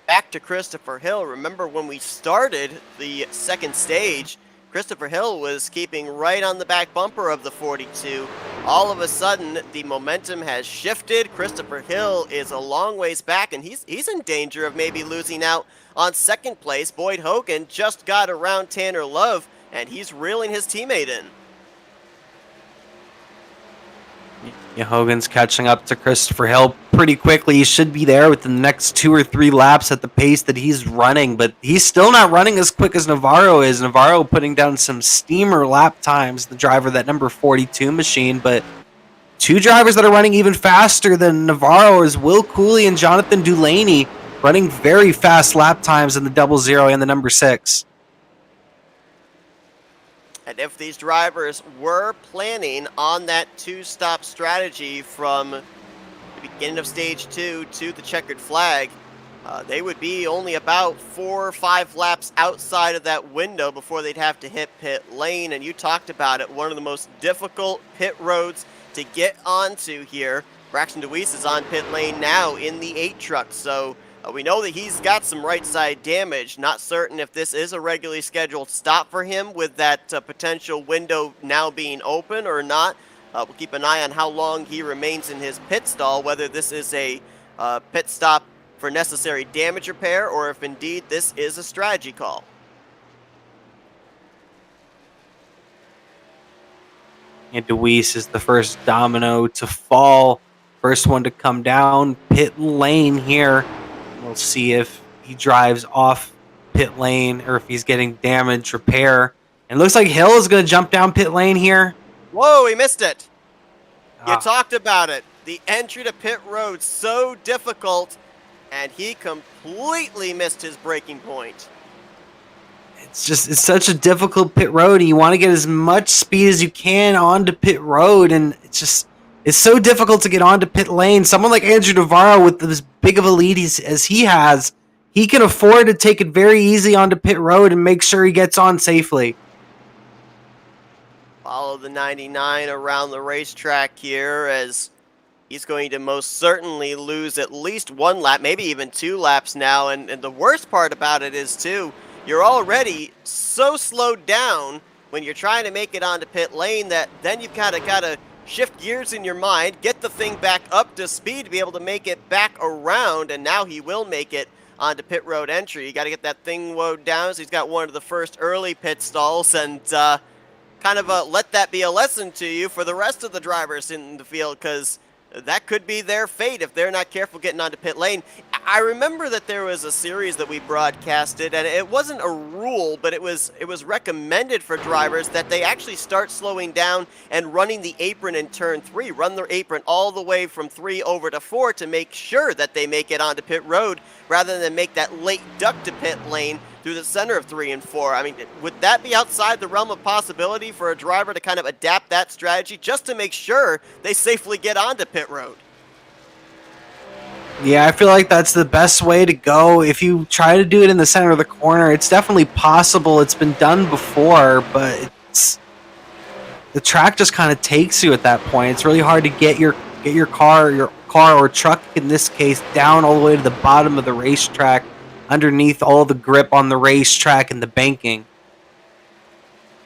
back to Christopher Hill. Remember when we started the second stage, Christopher Hill was keeping right on the back bumper of the 42. All of a sudden, the momentum has shifted. Christopher Hill is a long ways back, and he's in danger of maybe losing out on second place. Boyd Hogan just got around Tanner Love, and he's reeling his teammate in. Hogan's catching up to Christopher Hill pretty quickly. He should be there within the next 2 or 3 laps at the pace that he's running, but he's still not running as quick as Navarro is. Navarro putting down some steamer lap times, the driver of that number 42 machine, but 2 drivers that are running even faster than Navarro is Will Cooley and Jonathan Dulaney, running very fast lap times in the 00 and the number 6. And if these drivers were planning on that 2-stop strategy from the beginning of stage 2 to the checkered flag, they would be only about 4 or 5 laps outside of that window before they'd have to hit pit lane. And you talked about it, one of the most difficult pit roads to get onto here. Braxton Dewees is on pit lane now in the 8 truck, so we know that he's got some right side damage. Not certain if this is a regularly scheduled stop for him with that potential window now being open or not. We'll keep an eye on how long he remains in his pit stall, whether this is a pit stop for necessary damage repair or if indeed this is a strategy call. And Dewees is the first domino to fall, first one to come down pit lane here. We'll see if he drives off pit lane or if he's getting damage repair. And it looks like Hill is going to jump down pit lane here. Whoa, he missed it. You talked about it. the entry to pit road so difficult, and he completely missed his braking point. It's such a difficult pit road, and you want to get as much speed as you can onto pit road, and it's so difficult to get onto pit lane. Someone like Andrew Navarro, with as big of a lead as he has, he can afford to take it very easy onto pit road and make sure he gets on safely. Follow the 99 around the racetrack here, as he's going to most certainly lose at least one lap, maybe even 2 laps now. And the worst part about it is, too, you're already so slowed down when you're trying to make it onto pit lane that then you've got to shift gears in your mind, get the thing back up to speed to be able to make it back around, and now he will make it onto pit road entry. You got to get that thing wound down, so he's got one of the first early pit stalls, and kind of let that be a lesson to you for the rest of the drivers in the field, because that could be their fate if they're not careful getting onto pit lane. I remember that there was a series that we broadcasted, and it wasn't a rule, but it was recommended for drivers that they actually start slowing down and running the apron in turn 3, run their apron all the way from 3 over to 4 to make sure that they make it onto pit road, rather than make that late duck to pit lane through the center of 3 and 4. I mean, would that be outside the realm of possibility for a driver to kind of adapt that strategy just to make sure they safely get onto pit road? Yeah, I feel like that's the best way to go. If you try to do it in the center of the corner, it's definitely possible. It's been done before, but the track just kind of takes you at that point. It's really hard to get your car or truck in this case down all the way to the bottom of the racetrack, underneath all the grip on the racetrack and the banking.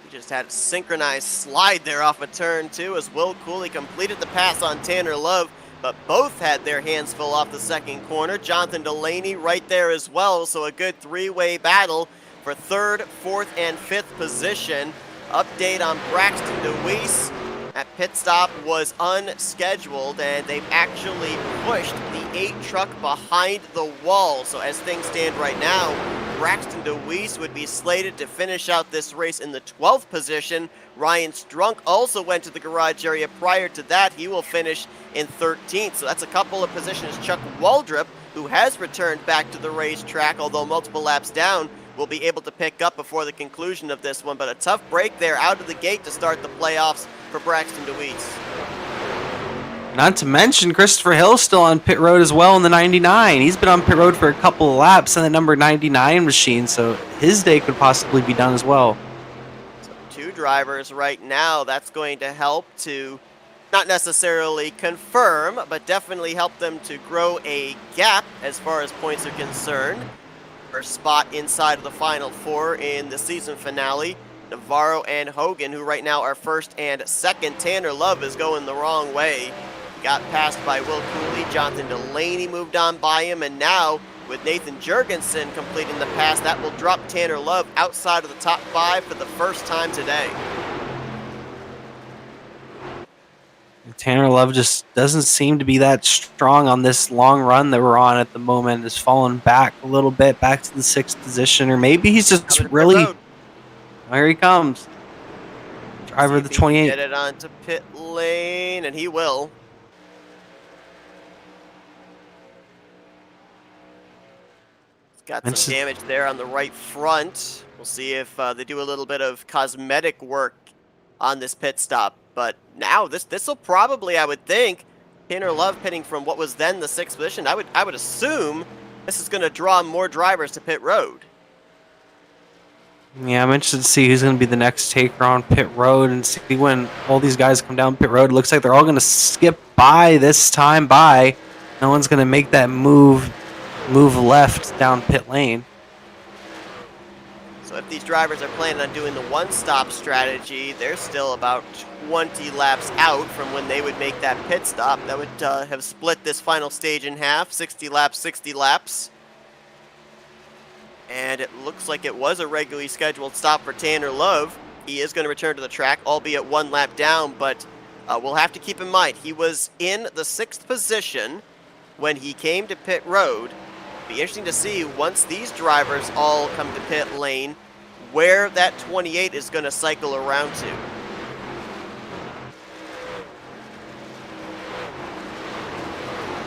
He just had a synchronized slide there off a turn 2 as Will Cooley completed the pass on Tanner Love, but both had their hands full off the second corner. Jonathan Delaney right there as well, so a good 3-way battle for 3rd, 4th, and 5th position. Update on Braxton Dewees. That pit stop was unscheduled, and they've actually pushed the 8 truck behind the wall. So as things stand right now, Braxton Dewees would be slated to finish out this race in the 12th position. Ryan Strunk also went to the garage area prior to that. He will finish in 13th. So that's a couple of positions. Chuck Waldrop, who has returned back to the racetrack, although multiple laps down, will be able to pick up before the conclusion of this one. But a tough break there out of the gate to start the playoffs for Braxton Dewees. Not to mention Christopher Hill's still on pit road as well in the 99. He's been on pit road for a couple of laps in the number 99 machine, so his day could possibly be done as well. So 2 drivers right now. That's going to help to not necessarily confirm, but definitely help them to grow a gap as far as points are concerned. First spot inside of the Final 4 in the season finale. Navarro and Hogan, who right now are 1st and 2nd. Tanner Love is going the wrong way. Got passed by Will Cooley. Jonathan Delaney moved on by him, and now with Nathan Jurgensen completing the pass, that will drop Tanner Love outside of the top 5 for the first time today. Tanner Love just doesn't seem to be that strong on this long run that we're on at the moment. Has fallen back a little bit, back to the 6th position, or maybe he's just really... Here he comes. Driver of the 28. Get it onto pit lane, and he will. He's got some damage there on the right front. We'll see if they do a little bit of cosmetic work on this pit stop. But now this will probably, I would think, Tanner Love pitting from what was then the 6th position. I would assume this is going to draw more drivers to pit road. Yeah, I'm interested to see who's going to be the next taker on pit road and see when all these guys come down pit road. It looks like they're all going to skip by this time by. No one's going to make that move left down pit lane. So if these drivers are planning on doing the one-stop strategy, they're still about 20 laps out from when they would make that pit stop. That would have split this final stage in half, 60 laps, 60 laps. And it looks like it was a regularly scheduled stop for Tanner Love. He is going to return to the track, albeit 1 lap down, but we'll have to keep in mind, he was in the 6th position when he came to pit road. Be interesting to see, once these drivers all come to pit lane, where that 28 is going to cycle around to.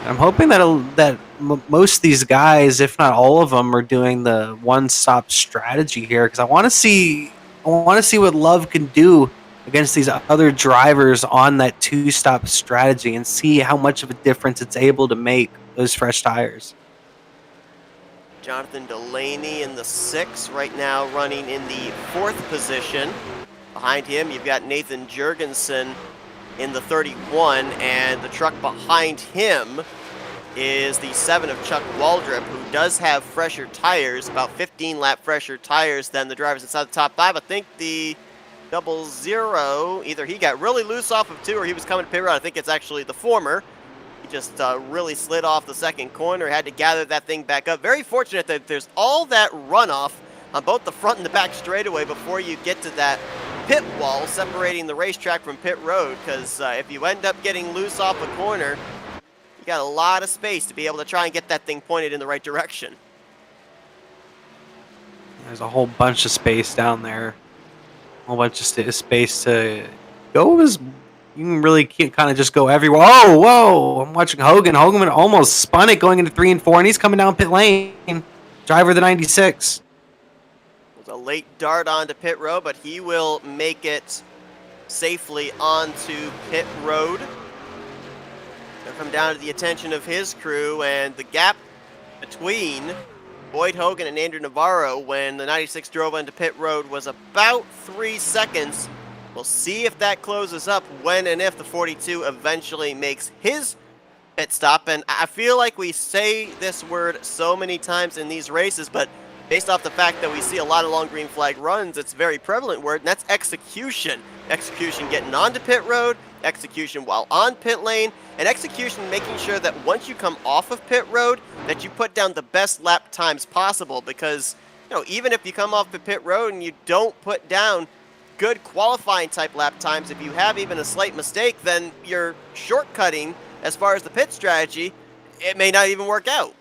I'm hoping that most of these guys, if not all of them, are doing the one-stop strategy here because I want to see what Love can do against these other drivers on that two-stop strategy and see how much of a difference it's able to make those fresh tires. Jonathan Delaney in the 6 right now, running in the 4th position. Behind him, you've got Nathan Jurgensen in the 31, and the truck behind him is the 7 of Chuck Waldrop, who does have fresher tires, about 15 lap fresher tires than the drivers inside the top 5. I think the 00, either he got really loose off of 2 or he was coming to pit road. I think it's actually the former. He just really slid off the second corner, had to gather that thing back up. Very fortunate that there's all that runoff on both the front and the back straightaway before you get to that pit wall separating the racetrack from pit road, because if you end up getting loose off a corner, you got a lot of space to be able to try and get that thing pointed in the right direction. There's a whole bunch of space down there. A whole bunch of space to go. You can really kind of just go everywhere. Oh, whoa! I'm watching Hogan. Hogan almost spun it going into 3 and 4, and he's coming down pit lane. Driver of the 96. It was a late dart onto pit road, but he will make it safely onto pit road. They'll come down to the attention of his crew, and the gap between Boyd Hogan and Andrew Navarro when the 96 drove onto pit road was about 3 seconds. We'll see if that closes up when and if the 42 eventually makes his pit stop. And I feel like we say this word so many times in these races, but based off the fact that we see a lot of long green flag runs, it's a very prevalent word, and that's execution. Execution getting onto pit road, execution while on pit lane, and execution making sure that once you come off of pit road that you put down the best lap times possible, because even if you come off the pit road and you don't put down good qualifying type lap times, if you have even a slight mistake, then you're shortcutting as far as the pit strategy. It may not even work out.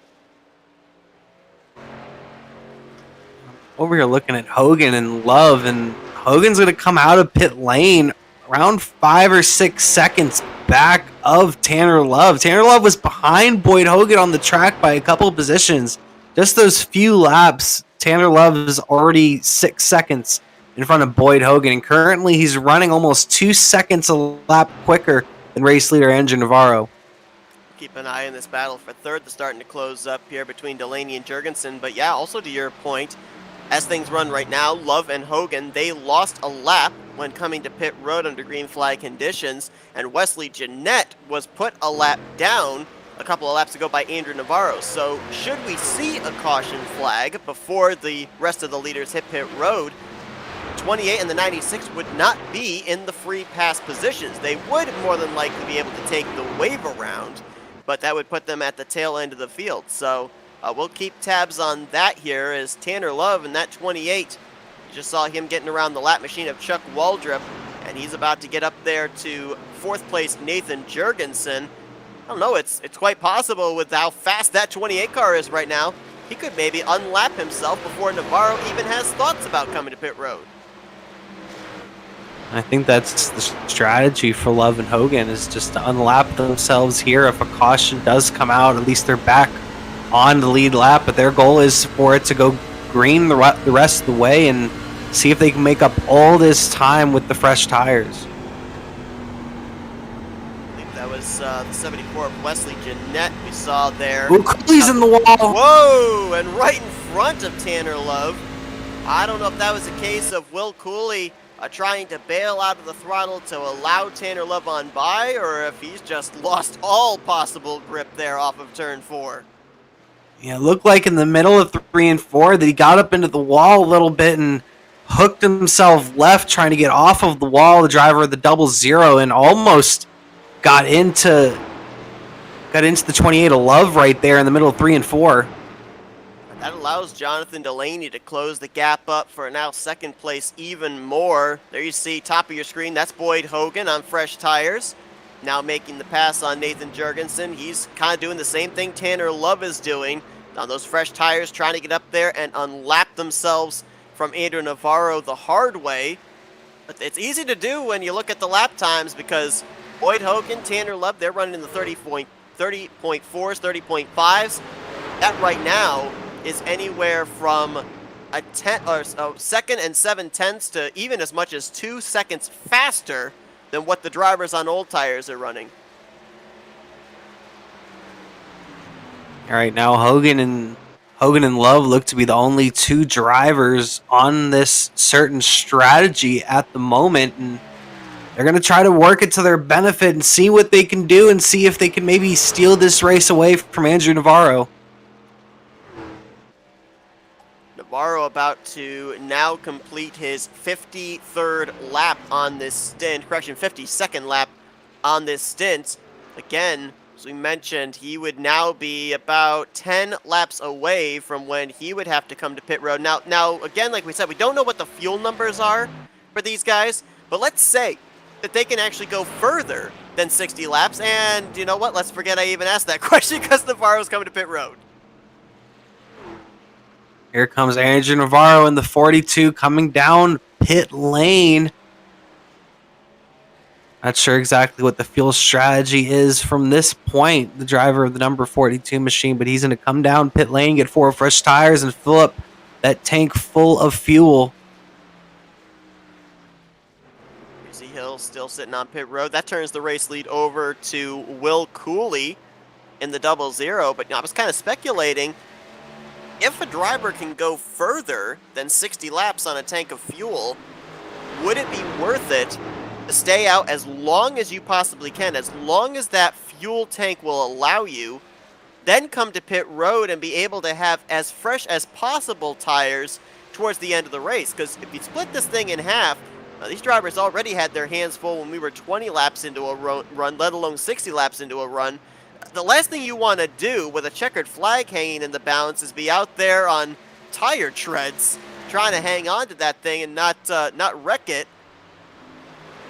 Over here looking at Hogan and Love, and Hogan's going to come out of pit lane around 5 or 6 seconds back of Tanner Love. Tanner Love was behind Boyd Hogan on the track by a couple of positions. Just those few laps, Tanner Love is already 6 seconds in front of Boyd Hogan, and currently he's running almost 2 seconds a lap quicker than race leader Andrew Navarro. Keep an eye on this battle for third. They're starting to close up here between Delaney and Jurgensen, but yeah, also to your point, as things run right now, Love and Hogan, they lost a lap when coming to pit road under green flag conditions, and Wesley Jeanette was put a lap down a couple of laps ago by Andrew Navarro. So should we see a caution flag before the rest of the leaders hit pit road, 28 and the 96 would not be in the free pass positions. They would more than likely be able to take the wave around, but that would put them at the tail end of the field. So we'll keep tabs on that here as Tanner Love and that 28. You just saw him getting around the lap machine of Chuck Waldrop, and he's about to get up there to 4th place Nathan Jurgensen. I don't know, it's quite possible with how fast that 28 car is right now. He could maybe unlap himself before Navarro even has thoughts about coming to pit road. I think that's the strategy for Love and Hogan, is just to unlap themselves here. If a caution does come out, at least they're back on the lead lap, but their goal is for it to go green the rest of the way and see if they can make up all this time with the fresh tires. I believe that was the 74 of Wesley Jeanette we saw there. Ooh, Cooley's in the wall! Whoa! And right in front of Tanner Love. I don't know if that was a case of Will Cooley trying to bail out of the throttle to allow Tanner Love on by, or if he's just lost all possible grip there off of turn 4. Yeah, it looked like in the middle of 3 and 4 that he got up into the wall a little bit and hooked himself left trying to get off of the wall, the driver of the 00, and almost got into the 28 of Love right there in the middle of 3 and 4. That allows Jonathan Delaney to close the gap up for now 2nd place even more. There you see, top of your screen, that's Boyd Hogan on fresh tires. Now making the pass on Nathan Jurgensen. He's kind of doing the same thing Tanner Love is doing on those fresh tires, trying to get up there and unlap themselves from Andrew Navarro the hard way. But it's easy to do when you look at the lap times, because Boyd Hogan, Tanner Love, they're running in the 30.4s, 30.5s. That right now is anywhere from a second and 7/10 to even as much as 2 seconds faster than what the drivers on old tires are running. All right, now Hogan and Love look to be the only two drivers on this certain strategy at the moment, and they're going to try to work it to their benefit and see what they can do and see if they can maybe steal this race away from Andrew Navarro. Navarro about to now complete his 53rd lap on this stint. Correction, 52nd lap on this stint. Again, as we mentioned, he would now be about 10 laps away from when he would have to come to pit road. Now, again, like we said, we don't know what the fuel numbers are for these guys, but let's say that they can actually go further than 60 laps, and you know what? Let's forget I even asked that question because Navarro's coming to pit road. Here comes Andrew Navarro in the 42 coming down pit lane. Not sure exactly what the fuel strategy is from this point, the driver of the number 42 machine, but he's going to come down pit lane, get 4 fresh tires, and fill up that tank full of fuel. Hill still sitting on pit road. That turns the race lead over to Will Cooley in the 00. But I was kind of speculating, if a driver can go further than 60 laps on a tank of fuel, would it be worth it to stay out as long as you possibly can, as long as that fuel tank will allow you, then come to pit road and be able to have as fresh as possible tires towards the end of the race? Because if you split this thing in half, these drivers already had their hands full when we were 20 laps into a run, let alone 60 laps into a run. The last thing you want to do with a checkered flag hanging in the balance is be out there on tire treads trying to hang on to that thing and not wreck it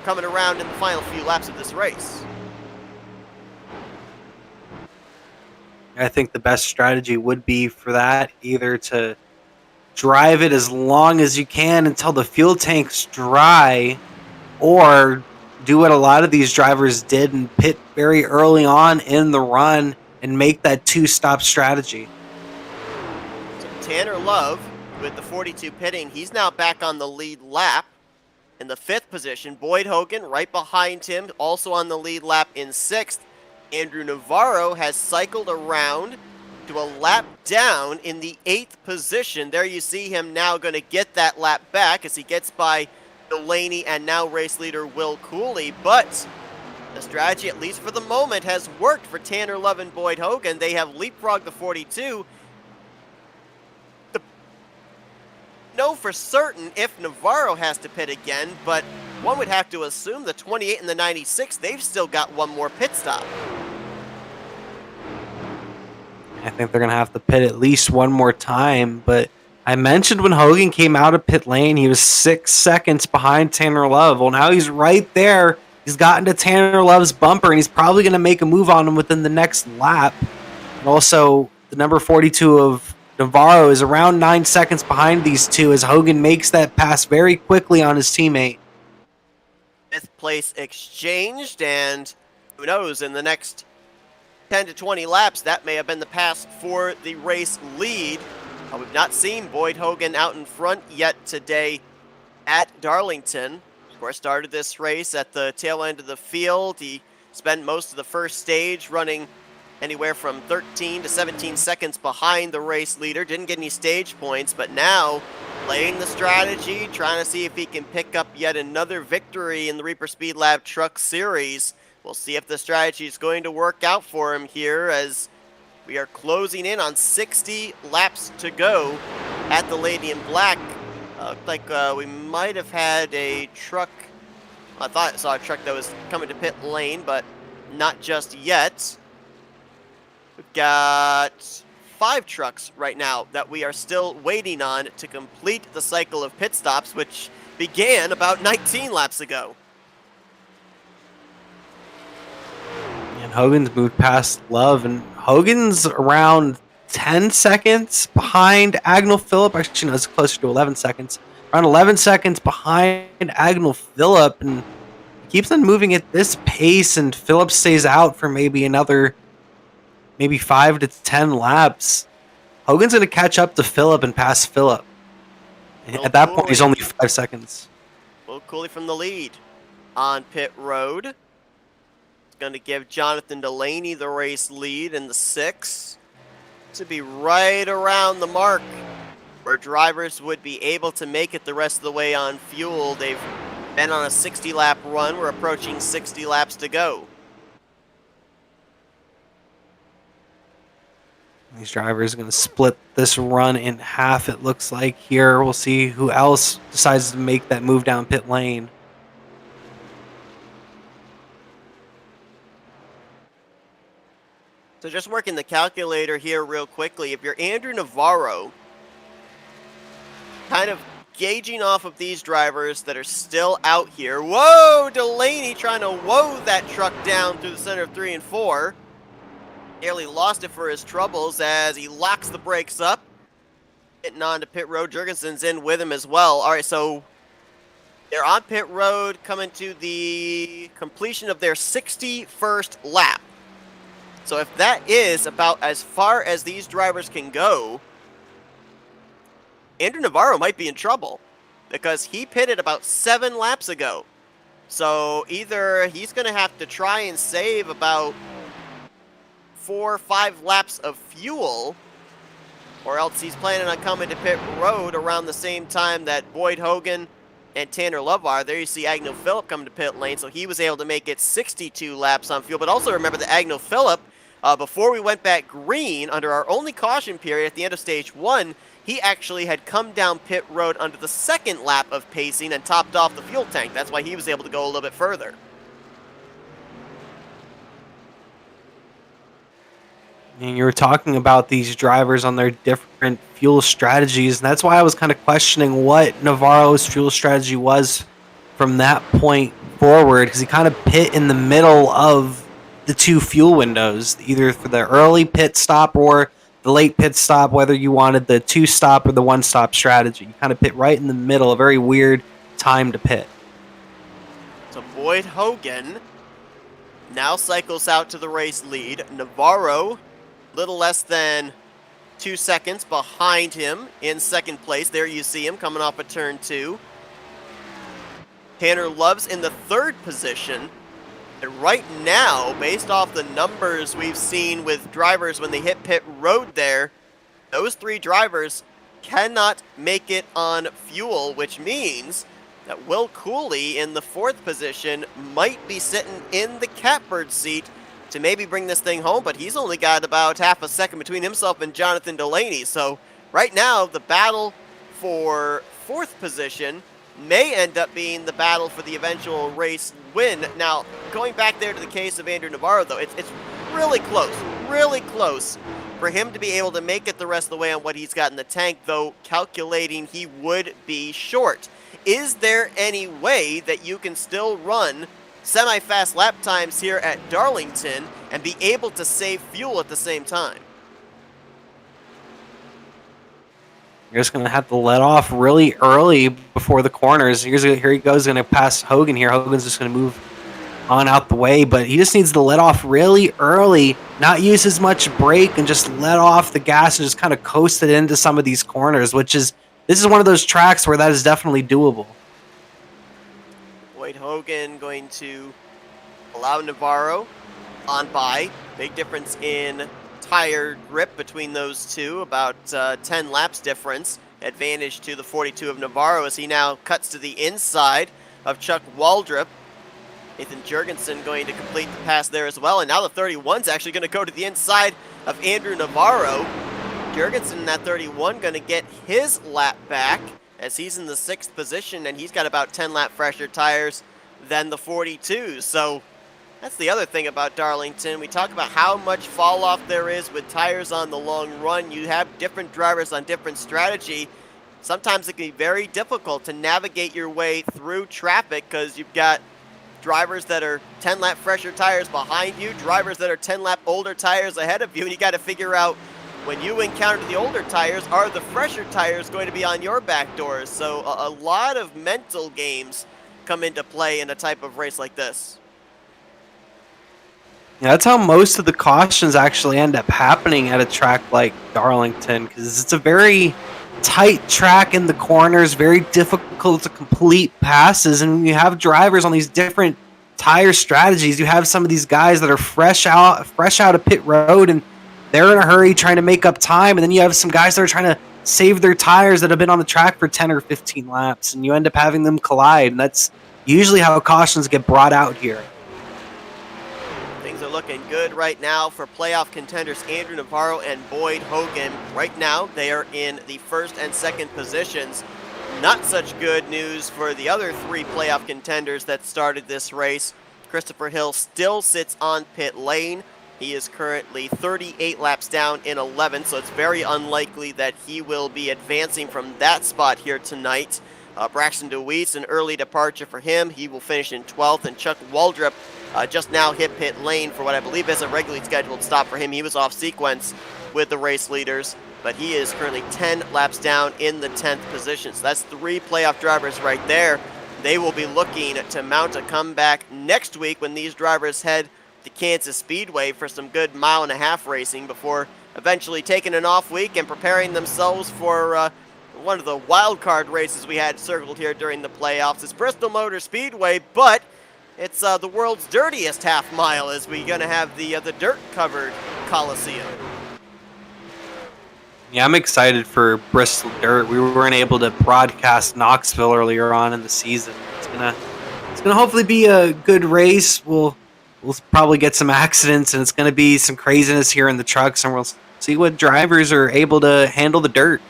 coming around in the final few laps of this race. I think the best strategy would be for that either to drive it as long as you can until the fuel tank's dry, or do what a lot of these drivers did and pit very early on in the run and make that 2-stop strategy. So Tanner Love with the 42 pitting, he's now back on the lead lap in the 5th position. Boyd Hogan right behind him, also on the lead lap in 6th. Andrew Navarro has cycled around to a lap down in the 8th position. There you see him now going to get that lap back as he gets by Delaney and now race leader Will Cooley. But the strategy, at least for the moment, has worked for Tanner Love and Boyd Hogan. They have leapfrogged the 42. Know for certain if Navarro has to pit again, but one would have to assume the 28 and the 96, they've still got one more pit stop. I think they're going to have to pit at least one more time, but I mentioned when Hogan came out of pit lane, he was 6 seconds behind Tanner Love. Well, now he's right there. He's gotten to Tanner Love's bumper, and he's probably going to make a move on him within the next lap. And also, the number 42 of Navarro is around 9 seconds behind these two as Hogan makes that pass very quickly on his teammate. 5th place exchanged, and who knows, in the next 10 to 20 laps, that may have been the pass for the race lead. We've not seen Boyd Hogan out in front yet today at Darlington. Of course, started this race at the tail end of the field. He spent most of the first stage running anywhere from 13 to 17 seconds behind the race leader. Didn't get any stage points, but now playing the strategy, trying to see if he can pick up yet another victory in the Reaper Speedlab Truck Series. We'll see if the strategy is going to work out for him here as we are closing in on 60 laps to go at the Lady in Black. Looked like we might have had a truck. I thought I saw a truck that was coming to pit lane, but not just yet. We've got 5 trucks right now that we are still waiting on to complete the cycle of pit stops, which began about 19 laps ago. And Hogan's moved past Love, and Hogan's around 10 seconds behind Agnell Phillip. Actually, no, it's closer to 11 seconds. Around 11 seconds behind Agnell Phillip, and keeps on moving at this pace, and Phillip stays out for maybe another maybe 5 to 10 laps, Hogan's going to catch up to Phillip and pass Phillip. At that point, he's only 5 seconds. Will Cooley from the lead on pit road. It's going to give Jonathan Delaney the race lead in the 6. To be right around the mark where drivers would be able to make it the rest of the way on fuel. They've been on a 60-lap run. We're approaching 60 laps to go. These drivers are going to split this run in half, it looks like here. We'll see who else decides to make that move down pit lane. So just working the calculator here real quickly. If you're Andrew Navarro, kind of gauging off of these drivers that are still out here. Whoa, Delaney trying to woe that truck down through the center of 3 and 4. Nearly lost it for his troubles as he locks the brakes up. Getting onto pit road. Jurgensen's in with him as well. All right, so they're on pit road coming to the completion of their 61st lap. So if that is about as far as these drivers can go, Andrew Navarro might be in trouble because he pitted about 7 laps ago. So either he's going to have to try and save about 4 or 5 laps of fuel, or else he's planning on coming to pit road around the same time that Boyd Hogan and Tanner Love are. There you see Agnew Phillip coming to pit lane, so he was able to make it 62 laps on fuel. But also remember that Agnew Phillip, before we went back green under our only caution period at the end of stage 1, he actually had come down pit road under the 2nd lap of pacing and topped off the fuel tank. That's why he was able to go a little bit further. And you were talking about these drivers on their different fuel strategies, and that's why I was kind of questioning what Navarro's fuel strategy was from that point forward, because he kind of pit in the middle of the 2 fuel windows, either for the early pit stop or the late pit stop, whether you wanted the 2-stop or the 1-stop strategy. You kind of pit right in the middle, a very weird time to pit. So Boyd Hogan now cycles out to the race lead. Navarro, little less than 2 seconds behind him in 2nd place. There you see him coming off of turn 2. Tanner Love's in the 3rd position. And right now, based off the numbers we've seen with drivers when they hit pit road there, those 3 drivers cannot make it on fuel, which means that Will Cooley in the 4th position might be sitting in the catbird seat to maybe bring this thing home, but he's only got about half a second between himself and Jonathan Delaney. So right now, the battle for 4th position may end up being the battle for the eventual race win. Now, going back there to the case of Andrew Navarro, though, it's really close for him to be able to make it the rest of the way on what he's got in the tank, though calculating he would be short. Is there any way that you can still run semi-fast lap times here at Darlington and be able to save fuel at the same time? You're just going to have to let off really early before the corners. Here he goes, going to pass Hogan here. Hogan's just going to move on out the way, but he just needs to let off really early, not use as much brake, and just let off the gas and just kind of coast it into some of these corners, this is one of those tracks where that is definitely doable. Boyd Hogan going to allow Navarro on by. Big difference in tire grip between those two, about 10 laps difference. Advantage to the 42 of Navarro as he now cuts to the inside of Chuck Waldrop. Nathan Jurgensen going to complete the pass there as well, and now the 31's actually going to go to the inside of Andrew Navarro. Jurgensen in that 31 going to get his lap back as he's in the 6th position, and he's got about 10 lap fresher tires than the 42. So that's the other thing about Darlington. We talk about how much fall off there is with tires on the long run. You have different drivers on different strategy. Sometimes it can be very difficult to navigate your way through traffic because you've got drivers that are 10 lap fresher tires behind you, drivers that are 10 lap older tires ahead of you, and you got to figure out when you encounter the older tires, are the fresher tires going to be on your back doors? So a lot of mental games come into play in a type of race like this. Yeah, that's how most of the cautions actually end up happening at a track like Darlington, because it's a very tight track in the corners, very difficult to complete passes, and when you have drivers on these different tire strategies, you have some of these guys that are fresh out of pit road, and they're in a hurry trying to make up time, and then you have some guys that are trying to save their tires that have been on the track for 10 or 15 laps, and you end up having them collide, and that's usually how cautions get brought out here. Things are looking good right now for playoff contenders Andrew Navarro and Boyd Hogan. Right now, they are in the first and second positions. Not such good news for the other three playoff contenders that started this race. Christopher Hill still sits on pit lane. He is currently 38 laps down in 11th, so it's very unlikely that he will be advancing from that spot here tonight. Braxton Dewitt, an early departure for him. He will finish in 12th, and Chuck Waldrop just now hit pit lane for what I believe is a regularly scheduled stop for him. He was off sequence with the race leaders, but he is currently 10 laps down in the 10th position. So that's three playoff drivers right there. They will be looking to mount a comeback next week when these drivers head to Kansas Speedway for some good mile-and-a-half racing before eventually taking an off week and preparing themselves for one of the wild card races we had circled here during the playoffs. It's Bristol Motor Speedway, but it's the world's dirtiest half mile as we're going to have the dirt-covered Coliseum. Yeah, I'm excited for Bristol Dirt. We weren't able to broadcast Knoxville earlier on in the season. It's gonna hopefully be a good race. We'll probably get some accidents, and it's gonna be some craziness here in the trucks, and we'll see what drivers are able to handle the dirt.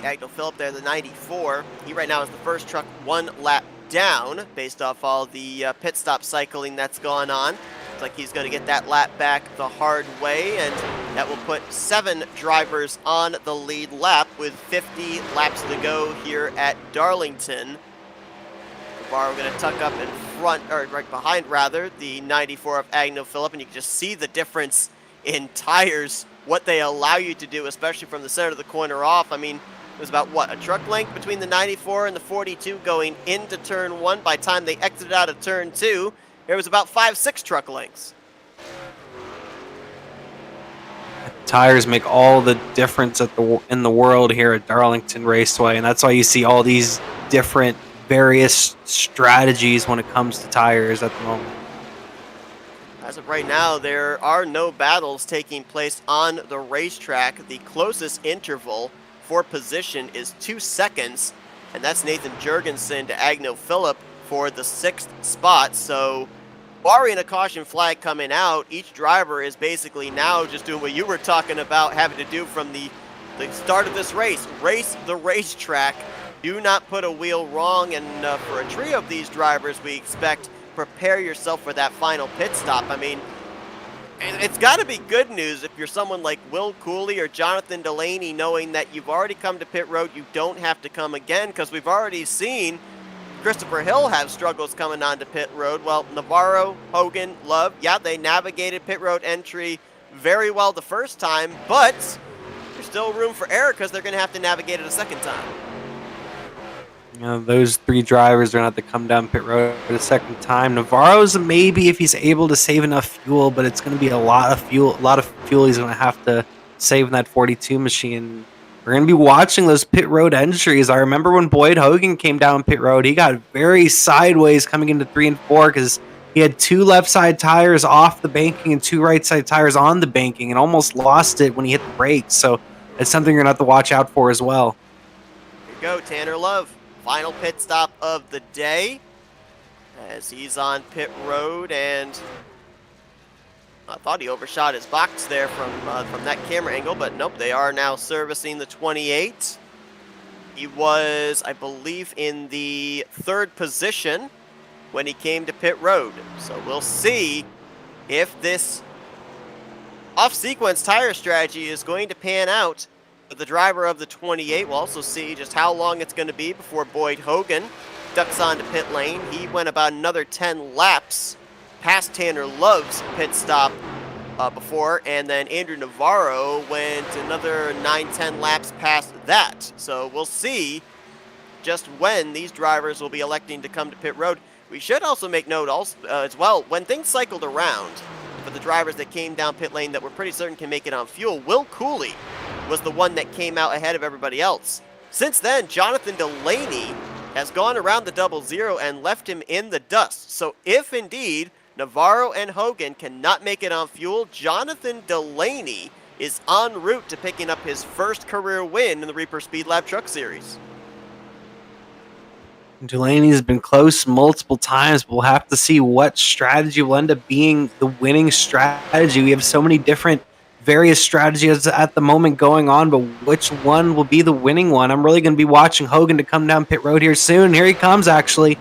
Agnew Phillip there, the 94. He right now is the first truck one lap down based off all the pit stop cycling that's gone on. Looks like he's going to get that lap back the hard way, and that will put 7 drivers on the lead lap with 50 laps to go here at Darlington. Navarro going to tuck up in front, or right behind rather, the 94 of Agnew Phillip, and you can just see the difference in tires, what they allow you to do, especially from the center of the corner off. I mean, it was about, what, a truck length between the 94 and the 42 going into turn 1. By the time they exited out of turn 2, there was about 5-6 truck lengths. Tires make all the difference in the world here at Darlington Raceway, and that's why you see all these different various strategies when it comes to tires at the moment. As of right now, there are no battles taking place on the racetrack. The closest interval for position is 2 seconds, and that's Nathan Jurgensen to Agnew Phillip for the 6th spot. So barring a caution flag coming out, each driver is basically now just doing what you were talking about having to do from the start of this race. Race the racetrack. Do not put a wheel wrong, and for a trio of these drivers, we expect prepare yourself for that final pit stop. I mean, it's got to be good news if you're someone like Will Cooley or Jonathan Delaney, knowing that you've already come to pit road, you don't have to come again, because we've already seen Christopher Hill have struggles coming onto pit road. Well, Navarro, Hogan, Love, yeah, they navigated pit road entry very well the first time, but there's still room for error because they're going to have to navigate it a second time. You know, those 3 drivers are going to have to come down pit road a second time. Navarro's maybe if he's able to save enough fuel, but it's going to be a lot of fuel he's going to have to save in that 42 machine. We're going to be watching those pit road entries. I remember when Boyd Hogan came down pit road, he got very sideways coming into 3 and 4 because he had 2 left side tires off the banking and 2 right side tires on the banking and almost lost it when he hit the brakes. So it's something you're going to have to watch out for as well. Here you go, Tanner Love. Final pit stop of the day as he's on pit road, and I thought he overshot his box there from that camera angle, but nope, they are now servicing the 28. He was, I believe, in the 3rd position when he came to pit road. So we'll see if this off-sequence tire strategy is going to pan out. But the driver of the 28 will also see just how long it's going to be before Boyd Hogan ducks onto pit lane. He went about another 10 laps past Tanner Love's pit stop before, and then Andrew Navarro went another 9-10 laps past that. So we'll see just when these drivers will be electing to come to pit road. We should also make note as well, when things cycled around, for the drivers that came down pit lane that we're pretty certain can make it on fuel, Will Cooley was the one that came out ahead of everybody else. Since then, Jonathan Delaney has gone around the 00 and left him in the dust. So if indeed Navarro and Hogan cannot make it on fuel, Jonathan Delaney is en route to picking up his first career win in the Reaper Speedlab Truck Series. Delaney's been close multiple times, but we'll have to see what strategy will end up being the winning strategy. We have so many different various strategies at the moment going on, but which one will be the winning one? I'm really going to be watching Hogan to come down pit road here soon. Here he comes, actually.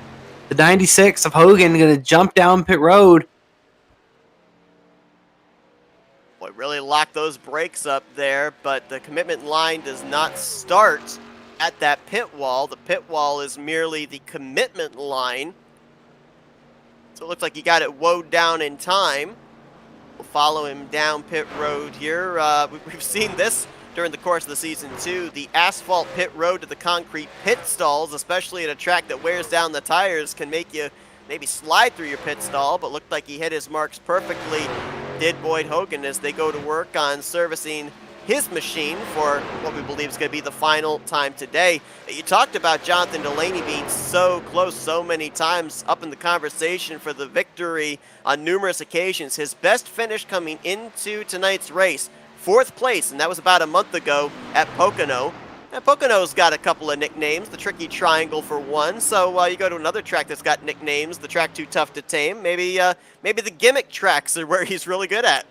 The 96 of Hogan going to jump down pit road. Boy, really locked those brakes up there, but the commitment line does not start at that pit wall. The pit wall is merely the commitment line. So it looks like he got it woed down in time. We'll follow him down pit road here. We've seen this during the course of the season too. The asphalt pit road to the concrete pit stalls, especially at a track that wears down the tires, can make you maybe slide through your pit stall, but looked like he hit his marks perfectly, did Boyd Hogan, as they go to work on servicing his machine for what we believe is going to be the final time today. You talked about Jonathan Delaney being so close so many times, up in the conversation for the victory on numerous occasions. His best finish coming into tonight's race, 4th place, and that was about a month ago at Pocono. And Pocono's got a couple of nicknames, the Tricky Triangle for one, so you go to another track that's got nicknames, the track Too Tough to Tame, maybe the gimmick tracks are where he's really good at.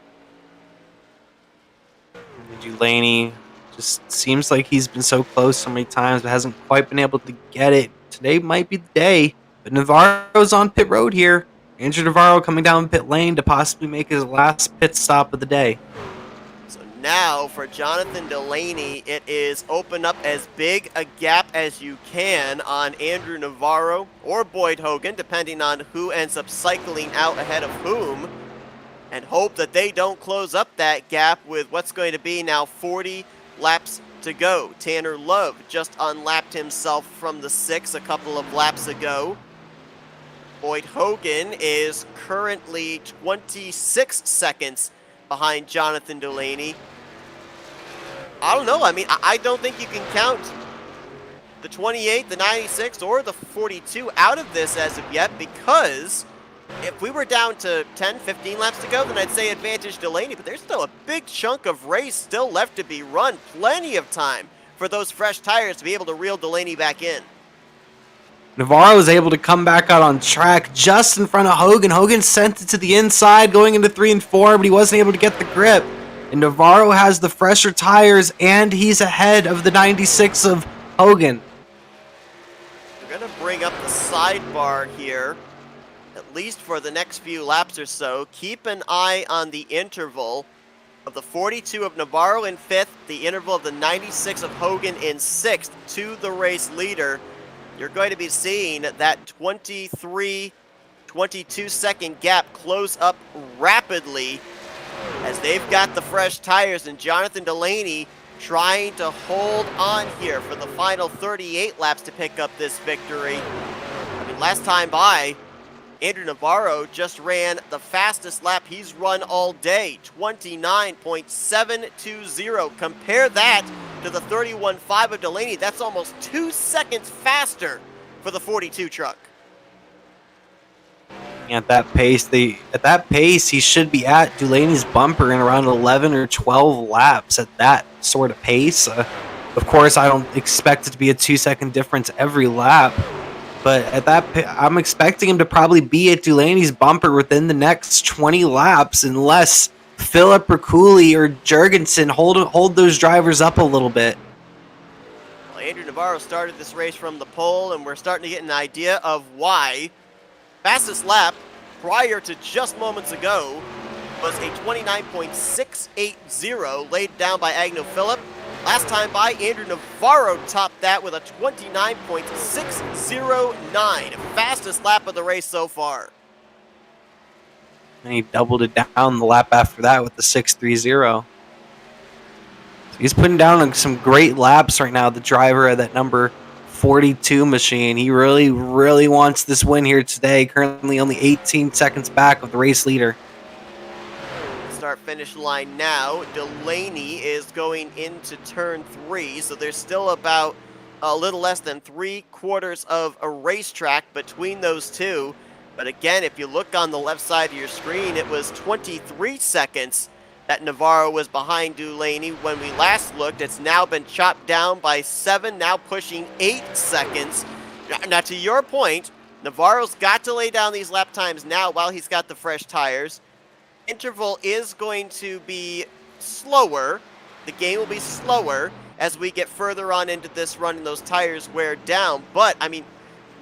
Delaney just seems like he's been so close so many times, but hasn't quite been able to get it. Today might be the day, but Navarro's on pit road here. Andrew Navarro coming down pit lane to possibly make his last pit stop of the day. So now for Jonathan Delaney, it is open up as big a gap as you can on Andrew Navarro or Boyd Hogan, depending on who ends up cycling out ahead of whom, and hope that they don't close up that gap with what's going to be now 40 laps to go. Tanner Love just unlapped himself from the 6 a couple of laps ago. Boyd Hogan is currently 26 seconds behind Jonathan Delaney. I don't know. I mean, I don't think you can count the 28, the 96, or the 42 out of this as of yet, because if we were down to 10, 15 laps to go, then I'd say advantage Delaney, but there's still a big chunk of race still left to be run. Plenty of time for those fresh tires to be able to reel Delaney back in. Navarro was able to come back out on track just in front of Hogan. Hogan sent it to the inside going into 3 and 4, but he wasn't able to get the grip. And Navarro has the fresher tires, and he's ahead of the 96 of Hogan. We're going to bring up the sidebar here, at least for the next few laps or so. Keep an eye on the interval of the 42 of Navarro in 5th, the interval of the 96 of Hogan in 6th to the race leader. You're going to be seeing that 23, 22 second gap close up rapidly as they've got the fresh tires, and Jonathan Delaney trying to hold on here for the final 38 laps to pick up this victory. I mean, last time by, Andrew Navarro just ran the fastest lap he's run all day, 29.720. Compare that to the 31.5 of Delaney. That's almost 2 seconds faster for the 42 truck. At that pace, he should be at Delaney's bumper in around 11 or 12 laps at that sort of pace. Of course, I don't expect it to be a 2 second difference every lap. But at that, I'm expecting him to probably be at Delaney's bumper within the next 20 laps, unless Phillip or Cooley or Jurgensen hold those drivers up a little bit. Well, Andrew Navarro started this race from the pole, and we're starting to get an idea of why. Fastest lap prior to just moments ago was a 29.680 laid down by Agno Phillip. Last time by, Andrew Navarro topped that with a 29.609. Fastest lap of the race so far. And he doubled it down the lap after that with the 630. So he's putting down some great laps right now, the driver of that number 42 machine. He really, really wants this win here today. Currently only 18 seconds back of the race leader. Start finish line now. Delaney is going into turn 3, so there's still about a little less than 3/4 of a racetrack between those two. But again, if you look on the left side of your screen, it was 23 seconds that Navarro was behind Delaney when we last looked. It's now been chopped down by 7, now pushing 8 seconds. Now, to your point, Navarro's got to lay down these lap times now while he's got the fresh tires. Interval is going to be slower. The game will be slower as we get further on into this run and those tires wear down. But, I mean,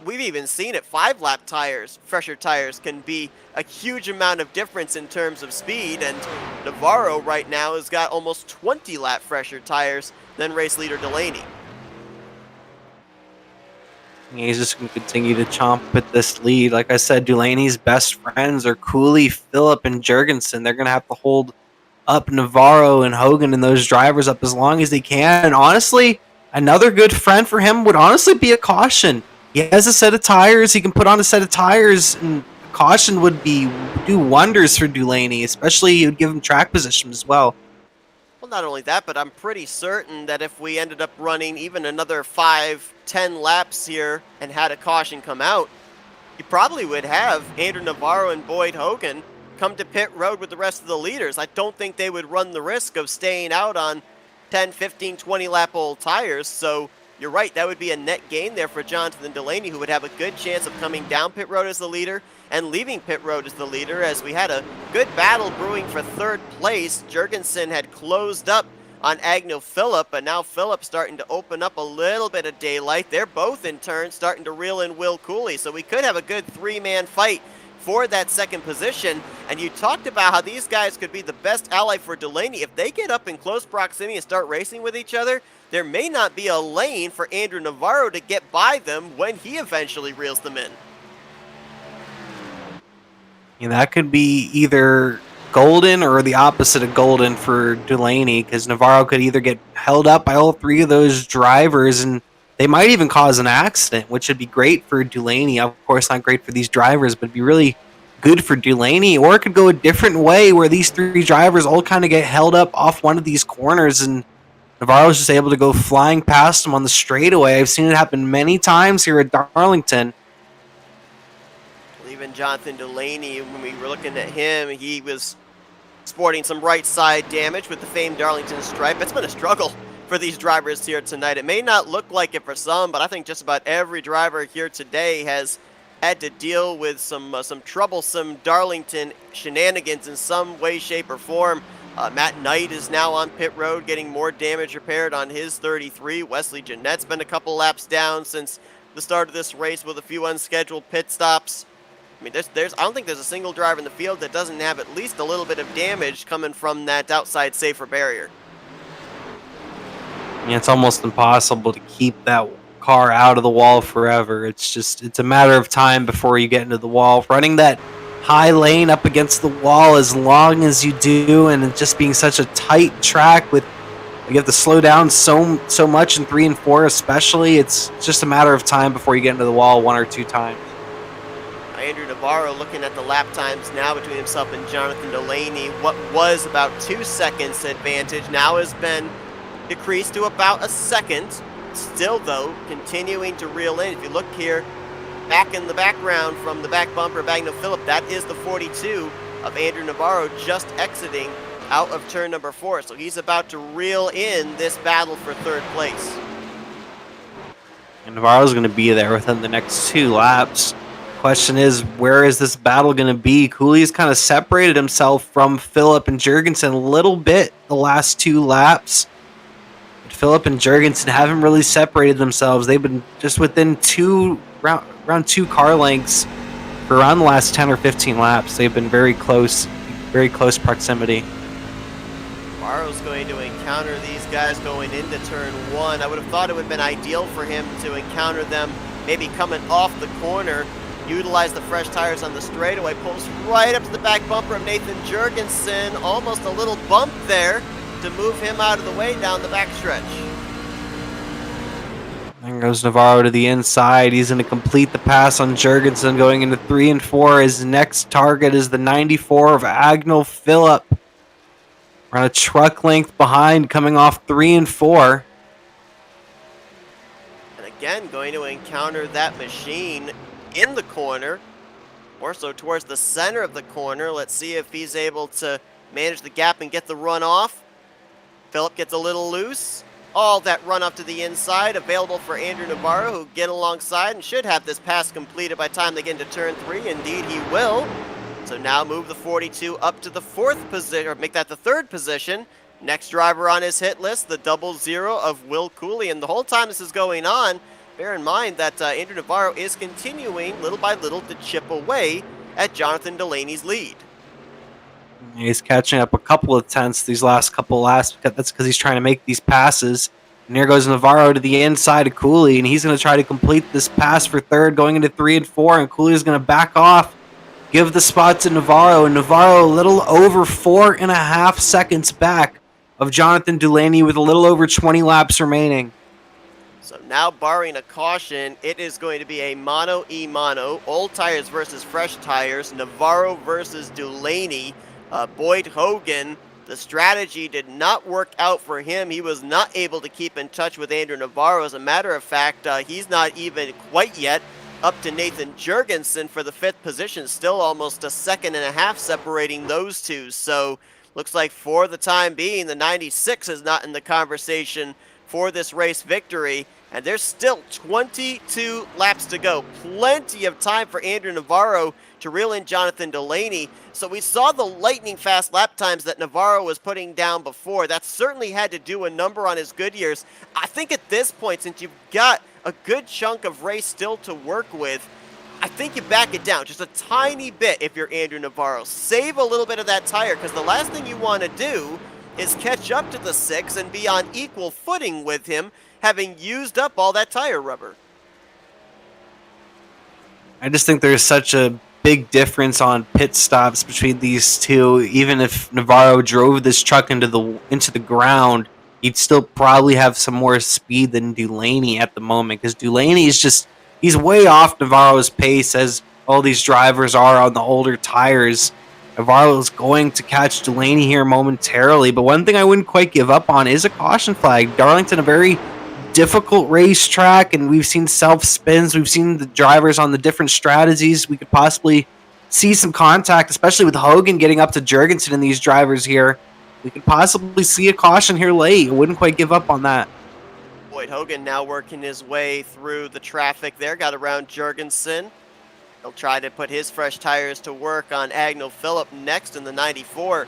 we've even seen it. 5-lap tires, fresher tires, can be a huge amount of difference in terms of speed. And Navarro right now has got almost 20-lap fresher tires than race leader Delaney. He's just going to continue to chomp at this lead. Like I said, Delaney's best friends are Cooley, Phillip, and Jurgensen. They're going to have to hold up Navarro and Hogan and those drivers up as long as they can. And honestly, another good friend for him would honestly be a caution. He has a set of tires. He can put on a set of tires, and caution would do wonders for Delaney, especially it would give him track position as well. Well, not only that, but I'm pretty certain that if we ended up running even another 5-10 laps here and had a caution come out, you probably would have Andrew Navarro and Boyd Hogan come to pit road with the rest of the leaders. I don't think they would run the risk of staying out on 10, 15, 20 lap old tires. So you're right, that would be a net gain there for Jonathan Delaney, who would have a good chance of coming down pit road as the leader and leaving pit road as the leader, as we had a good battle brewing for third place. Jurgensen had closed up on Agnew Phillip, but now Phillip starting to open up a little bit of daylight. They're both in turn starting to reel in Will Cooley, so we could have a good 3-man fight for that second position. And you talked about how these guys could be the best ally for Delaney. If they get up in close proximity and start racing with each other, there may not be a lane for Andrew Navarro to get by them when he eventually reels them in. And that could be either golden or the opposite of golden for Delaney, because Navarro could either get held up by all three of those drivers, and they might even cause an accident, which would be great for Delaney. Of course, not great for these drivers, but it'd be really good for Delaney. Or it could go a different way, where these three drivers all kind of get held up off one of these corners, and Navarro's just able to go flying past them on the straightaway. I've seen it happen many times here at Darlington. Even Jonathan Delaney, when we were looking at him, he was sporting some right side damage with the famed Darlington stripe. It's been a struggle for these drivers here tonight. It may not look like it for some, but I think just about every driver here today has had to deal with some troublesome Darlington shenanigans in some way, shape, or form. Matt Knight is now on pit road getting more damage repaired on his 33. Wesley Jeanette's been a couple laps down since the start of this race with a few unscheduled pit stops. I mean, I don't think there's a single driver in the field that doesn't have at least a little bit of damage coming from that outside safer barrier. Yeah, it's almost impossible to keep that car out of the wall forever. It's a matter of time before you get into the wall. Running that high lane up against the wall as long as you do, and it just being such a tight track with you have to slow down so much in 3 and 4 especially. It's just a matter of time before you get into the wall 1 or 2 times. Andrew Navarro looking at the lap times now between himself and Jonathan Delaney. What was about 2 seconds advantage now has been decreased to about a second. Still, though, continuing to reel in. If you look here, back in the background from the back bumper of Agnew Phillip, that is the 42 of Andrew Navarro just exiting out of turn number 4. So he's about to reel in this battle for third place. And Navarro's going to be there within the next 2 laps. Question is, where is this battle going to be? Cooley's kind of separated himself from Phillip and Jurgensen a little bit the last 2 laps. But Phillip and Jurgensen haven't really separated themselves. They've been just within around 2 car lengths for around the last 10 or 15 laps. They've been very close proximity. Navarro's going to encounter these guys going into turn 1. I would have thought it would have been ideal for him to encounter them maybe coming off the corner, utilize the fresh tires on the straightaway, pulls right up to the back bumper of Nathan Jurgensen. Almost a little bump there to move him out of the way down the backstretch. There goes Navarro to the inside. He's going to complete the pass on Jurgensen going into 3 and 4. His next target is the 94 of Agnell Phillip. We're on a truck length behind coming off 3 and 4. And again, going to encounter that machine in the corner, more so towards the center of the corner. Let's see if he's able to manage the gap and get the run off. Phillip gets a little loose. All that run up to the inside available for Andrew Navarro, who get alongside and should have this pass completed by the time they get into turn 3. Indeed, he will. So now move the 42 up to the 4th position, or make that the 3rd position. Next driver on his hit list, the 00 of Will Cooley. And the whole time this is going on, bear in mind that Andrew Navarro is continuing little by little to chip away at Jonathan Delaney's lead. He's catching up a couple of tenths these last couple laps. That's because he's trying to make these passes. And here goes Navarro to the inside of Cooley, and he's going to try to complete this pass for 3rd going into 3 and 4, and Cooley's going to back off, give the spot to Navarro, and Navarro a little over 4.5 seconds back of Jonathan Delaney with a little over 20 laps remaining. So now, barring a caution, it is going to be a mono-e-mono, old tires versus fresh tires, Navarro versus Delaney. Boyd Hogan, the strategy did not work out for him. He was not able to keep in touch with Andrew Navarro. As a matter of fact, he's not even quite yet up to Nathan Jurgensen for the 5th position. Still almost a 1.5 seconds separating those two. So looks like for the time being, the 96 is not in the conversation for this race victory. And there's still 22 laps to go. Plenty of time for Andrew Navarro to reel in Jonathan Delaney. So we saw the lightning fast lap times that Navarro was putting down before. That certainly had to do a number on his Goodyears. I think at this point, since you've got a good chunk of race still to work with, I think you back it down just a tiny bit if you're Andrew Navarro. Save a little bit of that tire, because the last thing you want to do is catch up to the 6 and be on equal footing with him, having used up all that tire rubber. I just think there's such a big difference on pit stops between these two. Even if Navarro drove this truck into the ground, he'd still probably have some more speed than Delaney at the moment, because Delaney is just, he's way off Navarro's pace, as all these drivers are on the older tires. Navarro is going to catch Delaney here momentarily, but one thing I wouldn't quite give up on is a caution flag. Darlington, a very difficult racetrack, and we've seen self-spins. We've seen the drivers on the different strategies. We could possibly see some contact, especially with Hogan getting up to Jurgensen and these drivers here. We could possibly see a caution here late. I wouldn't quite give up on that. Boyd Hogan now working his way through the traffic there, got around Jurgensen. He'll try to put his fresh tires to work on Agnell Phillip next in the 94.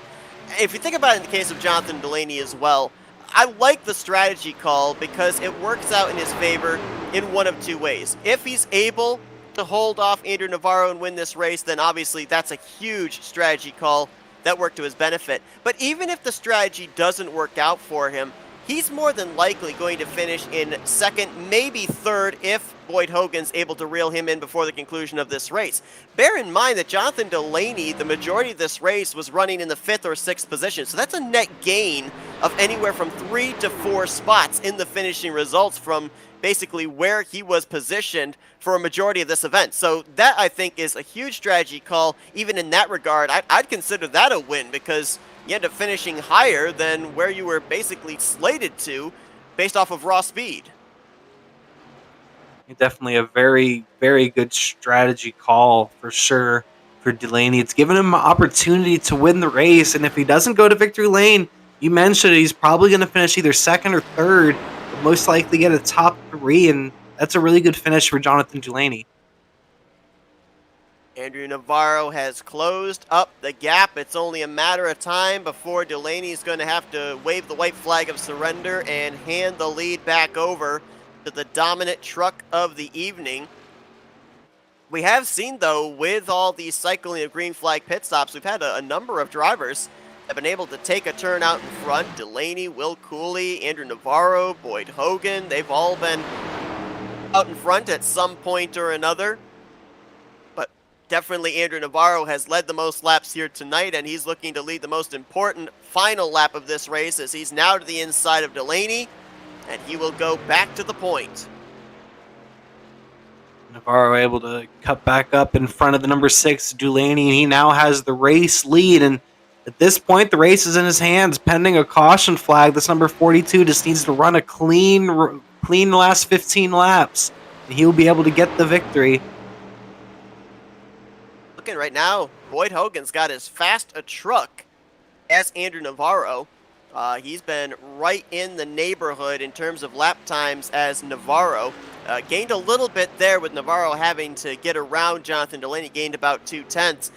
If you think about it in the case of Jonathan Delaney as well, I like the strategy call because it works out in his favor in one of two ways. If he's able to hold off Andrew Navarro and win this race, then obviously that's a huge strategy call that worked to his benefit. But even if the strategy doesn't work out for him, he's more than likely going to finish in 2nd, maybe 3rd, if Boyd Hogan's able to reel him in before the conclusion of this race. Bear in mind that Jonathan Delaney, the majority of this race, was running in the 5th or 6th position. So that's a net gain of anywhere from 3 to 4 spots in the finishing results from basically where he was positioned for a majority of this event. So that, I think, is a huge strategy call. Even in that regard, I'd consider that a win, because you end up finishing higher than where you were basically slated to based off of raw speed. Definitely a very, very good strategy call for sure for Delaney. It's given him an opportunity to win the race, and if he doesn't go to victory lane, you mentioned he's probably going to finish either 2nd or 3rd, but most likely get a top 3, and that's a really good finish for Jonathan Delaney. Andrew Navarro has closed up the gap. It's only a matter of time before Delaney's going to have to wave the white flag of surrender and hand the lead back over to the dominant truck of the evening. We have seen, though, with all these cycling of green flag pit stops, we've had a number of drivers have been able to take a turn out in front. Delaney, Will Cooley, Andrew Navarro, Boyd Hogan, they've all been out in front at some point or another. But definitely Andrew Navarro has led the most laps here tonight, and he's looking to lead the most important final lap of this race, as he's now to the inside of Delaney, and he will go back to the point. Navarro able to cut back up in front of the number 6, Delaney, and he now has the race lead. And at this point, the race is in his hands, pending a caution flag. This number 42 just needs to run a clean last 15 laps, and he'll be able to get the victory. Looking right now, Boyd Hogan's got as fast a truck as Andrew Navarro. He's been right in the neighborhood in terms of lap times as Navarro. Gained a little bit there with Navarro having to get around Jonathan Delaney, gained about 2/10.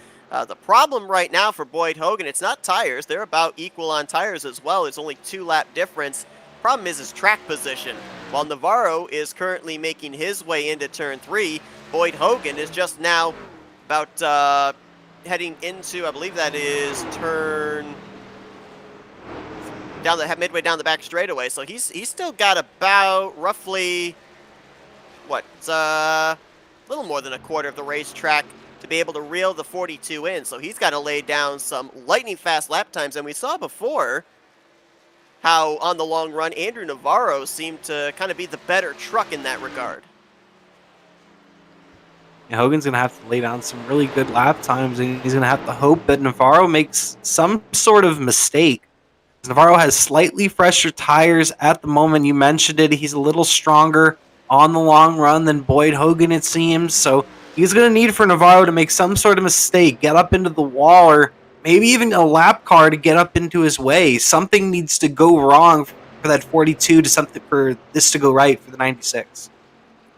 The problem right now for Boyd Hogan, it's not tires. They're about equal on tires as well. It's only 2-lap difference. Problem is his track position. While Navarro is currently making his way into turn 3, Boyd Hogan is just now about heading into, I believe that is turn down the midway down the back straightaway. So he's still got about roughly a little more than a quarter of the racetrack to be able to reel the 42 in. So he's got to lay down some lightning fast lap times. And we saw before how on the long run Andrew Navarro seemed to kind of be the better truck in that regard. Hogan's going to have to lay down some really good lap times, and he's going to have to hope that Navarro makes some sort of mistake. Navarro has slightly fresher tires at the moment. You mentioned it. He's a little stronger on the long run than Boyd Hogan, it seems. So he's going to need for Navarro to make some sort of mistake, get up into the wall, or maybe even a lap car to get up into his way. Something needs to go wrong for that 42 to something for this to go right for the 96.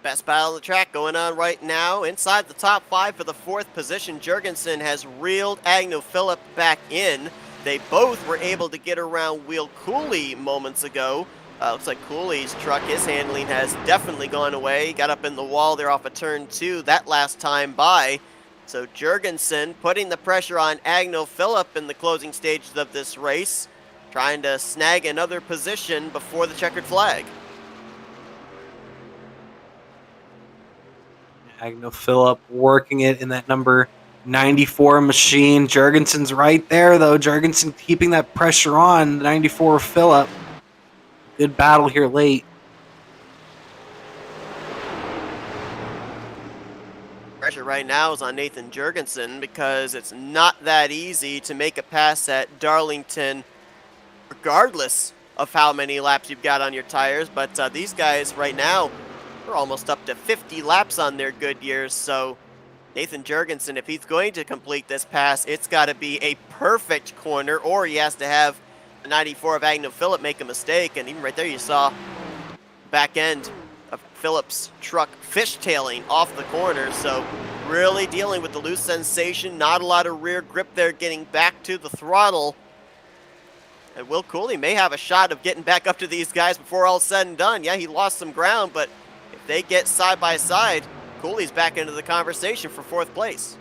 Best battle of the track going on right now. Inside the top 5 for the 4th position, Jurgensen has reeled Agnew Phillip back in. They both were able to get around Will Cooley moments ago. Looks like Cooley's truck, his handling has definitely gone away. He got up in the wall there off of turn 2 that last time by. So Jurgensen putting the pressure on Agnew Phillip in the closing stages of this race, trying to snag another position before the checkered flag. Agnew Phillip working it in that number 94 machine. Jurgensen's right there, though. Jurgensen keeping that pressure on the 94 Phillip. Good battle here late. Pressure right now is on Nathan Jurgensen because it's not that easy to make a pass at Darlington regardless of how many laps you've got on your tires. But these guys right now, they're almost up to 50 laps on their good years. So Nathan Jurgensen, if he's going to complete this pass, it's got to be a perfect corner, or he has to have the 94 of Agnew Phillip make a mistake. And even right there you saw back end of Phillip's truck fishtailing off the corner. So really dealing with the loose sensation, not a lot of rear grip there, getting back to the throttle. And Will Cooley may have a shot of getting back up to these guys before all's said and done. Yeah, he lost some ground, but if they get side by side, Cooley's back into the conversation for 4th place.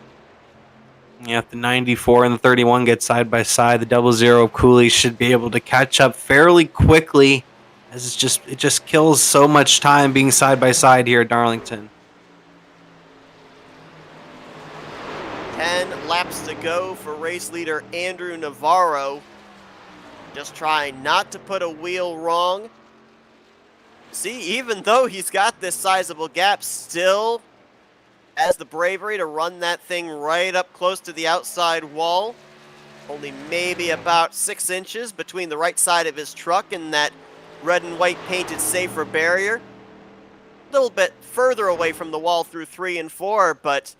Yeah, if the 94 and the 31 get side by side, the 00 Cooley should be able to catch up fairly quickly, as it just kills so much time being side by side here at Darlington. 10 laps to go for race leader Andrew Navarro. Just trying not to put a wheel wrong. See, even though he's got this sizable gap, still has the bravery to run that thing right up close to the outside wall. Only maybe about 6 inches between the right side of his truck and that red and white painted safer barrier. A little bit further away from the wall through 3 and 4, but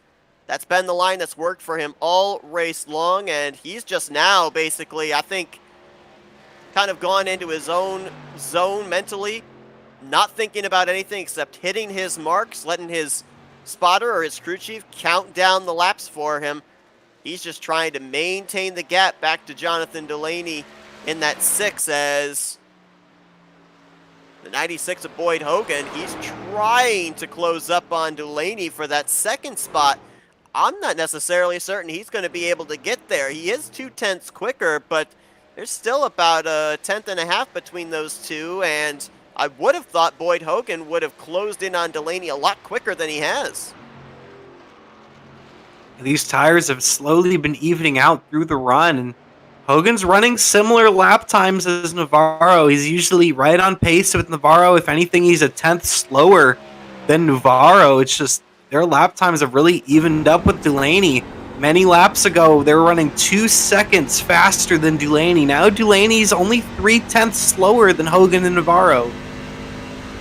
that's been the line that's worked for him all race long, and he's just now basically, I think, kind of gone into his own zone mentally, not thinking about anything except hitting his marks, letting his spotter or his crew chief count down the laps for him. He's just trying to maintain the gap back to Jonathan Delaney in that 6 as the 96 of Boyd Hogan. He's trying to close up on Delaney for that 2nd spot. I'm not necessarily certain he's going to be able to get there. He is 2/10 quicker, but there's still about a 1/10 and a half between those two, and I would have thought Boyd Hogan would have closed in on Delaney a lot quicker than he has. These tires have slowly been evening out through the run, and Hogan's running similar lap times as Navarro. He's usually right on pace with Navarro. If anything, he's a 10th slower than Navarro. It's just their lap times have really evened up with Delaney. Many laps ago, they were running 2 seconds faster than Delaney. Now Delaney's only 3/10 slower than Hogan and Navarro.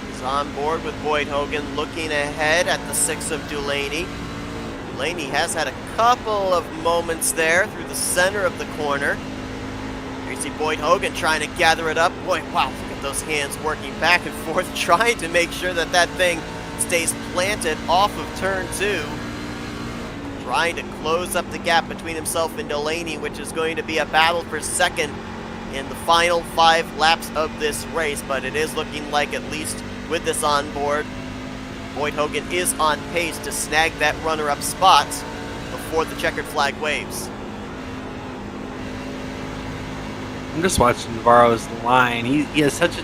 He's on board with Boyd Hogan, looking ahead at the 6 of Delaney. Delaney has had a couple of moments there through the center of the corner. Here you see Boyd Hogan trying to gather it up. Boy, wow, look at those hands working back and forth, trying to make sure that that thing stays planted off of turn 2. Trying to close up the gap between himself and Delaney, which is going to be a battle for second in the final 5 laps of this race. But it is looking like, at least with this on board, Boyd Hogan is on pace to snag that runner-up spot before the checkered flag waves. I'm just watching Navarro's line. He has such a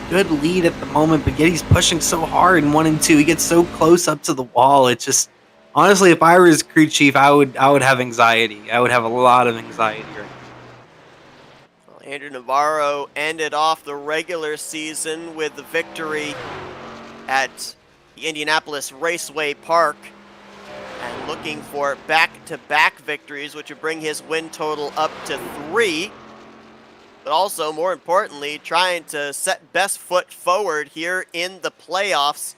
good lead at the moment, but yet he's pushing so hard in 1 and 2. He gets so close up to the wall. It's just, honestly, if I were his crew chief, I would have anxiety. I would have a lot of anxiety right now. Well, Andrew Navarro ended off the regular season with the victory at the Indianapolis Raceway Park, and looking for back-to-back victories, which would bring his win total up to 3. But also, more importantly, trying to set best foot forward here in the playoffs,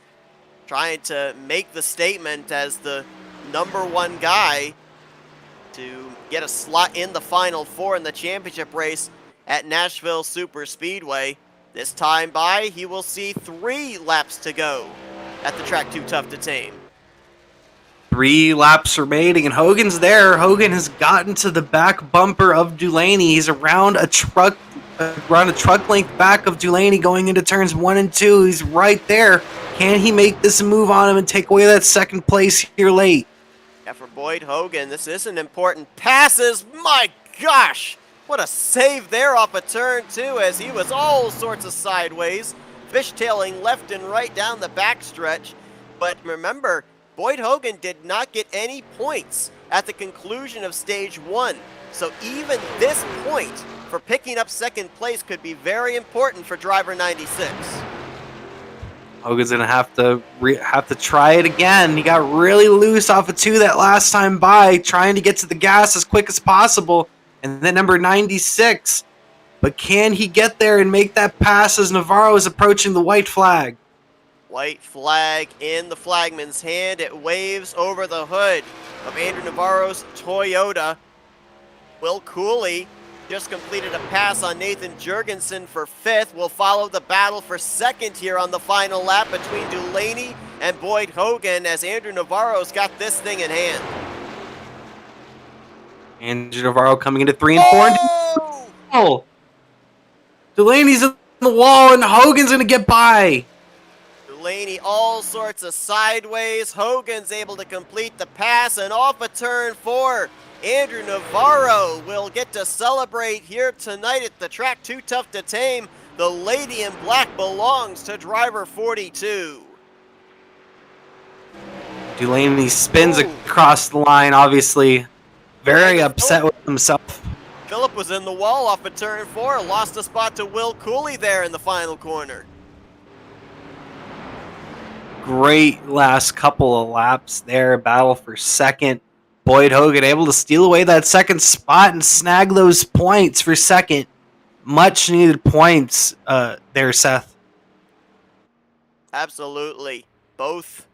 trying to make the statement as the #1 guy to get a slot in the Final 4 in the championship race at Nashville Super Speedway. This time by, he will see 3 laps to go at the track too tough to tame. 3 laps remaining, and Hogan's there. Hogan has gotten to the back bumper of Delaney. He's around a truck length back of Delaney going into turns 1 and 2. He's right there. Can he make this move on him and take away that second place here late? Yeah, for Boyd Hogan, this is an important passes. My gosh, what a save there off of turn 2, as he was all sorts of sideways, fishtailing left and right down the backstretch. But remember, Boyd Hogan did not get any points at the conclusion of stage 1. So even this point for picking up second place could be very important for driver 96. Hogan's gonna have to try it again. He got really loose off of 2 that last time by, trying to get to the gas as quick as possible. And then number 96. But can he get there and make that pass as Navarro is approaching the white flag? White flag in the flagman's hand. It waves over the hood of Andrew Navarro's Toyota. Will Cooley just completed a pass on Nathan Jurgensen for 5th. Will follow the battle for 2nd here on the final lap between Delaney and Boyd Hogan, as Andrew Navarro's got this thing in hand. Andrew Navarro coming into 3 and 4. Oh! Delaney's in the wall, and Hogan's going to get by. Delaney all sorts of sideways. Hogan's able to complete the pass, and off of turn 4, Andrew Navarro will get to celebrate here tonight at the track too tough to tame. The lady in black belongs to driver 42. Delaney spins across the line, obviously very upset with himself. Phillip was in the wall off of turn 4, lost a spot to Will Cooley there in the final corner. Great last couple of laps there, battle for 2nd. Boyd Hogan able to steal away that 2nd spot and snag those points for 2nd. Much needed points there, Seth. Absolutely. Both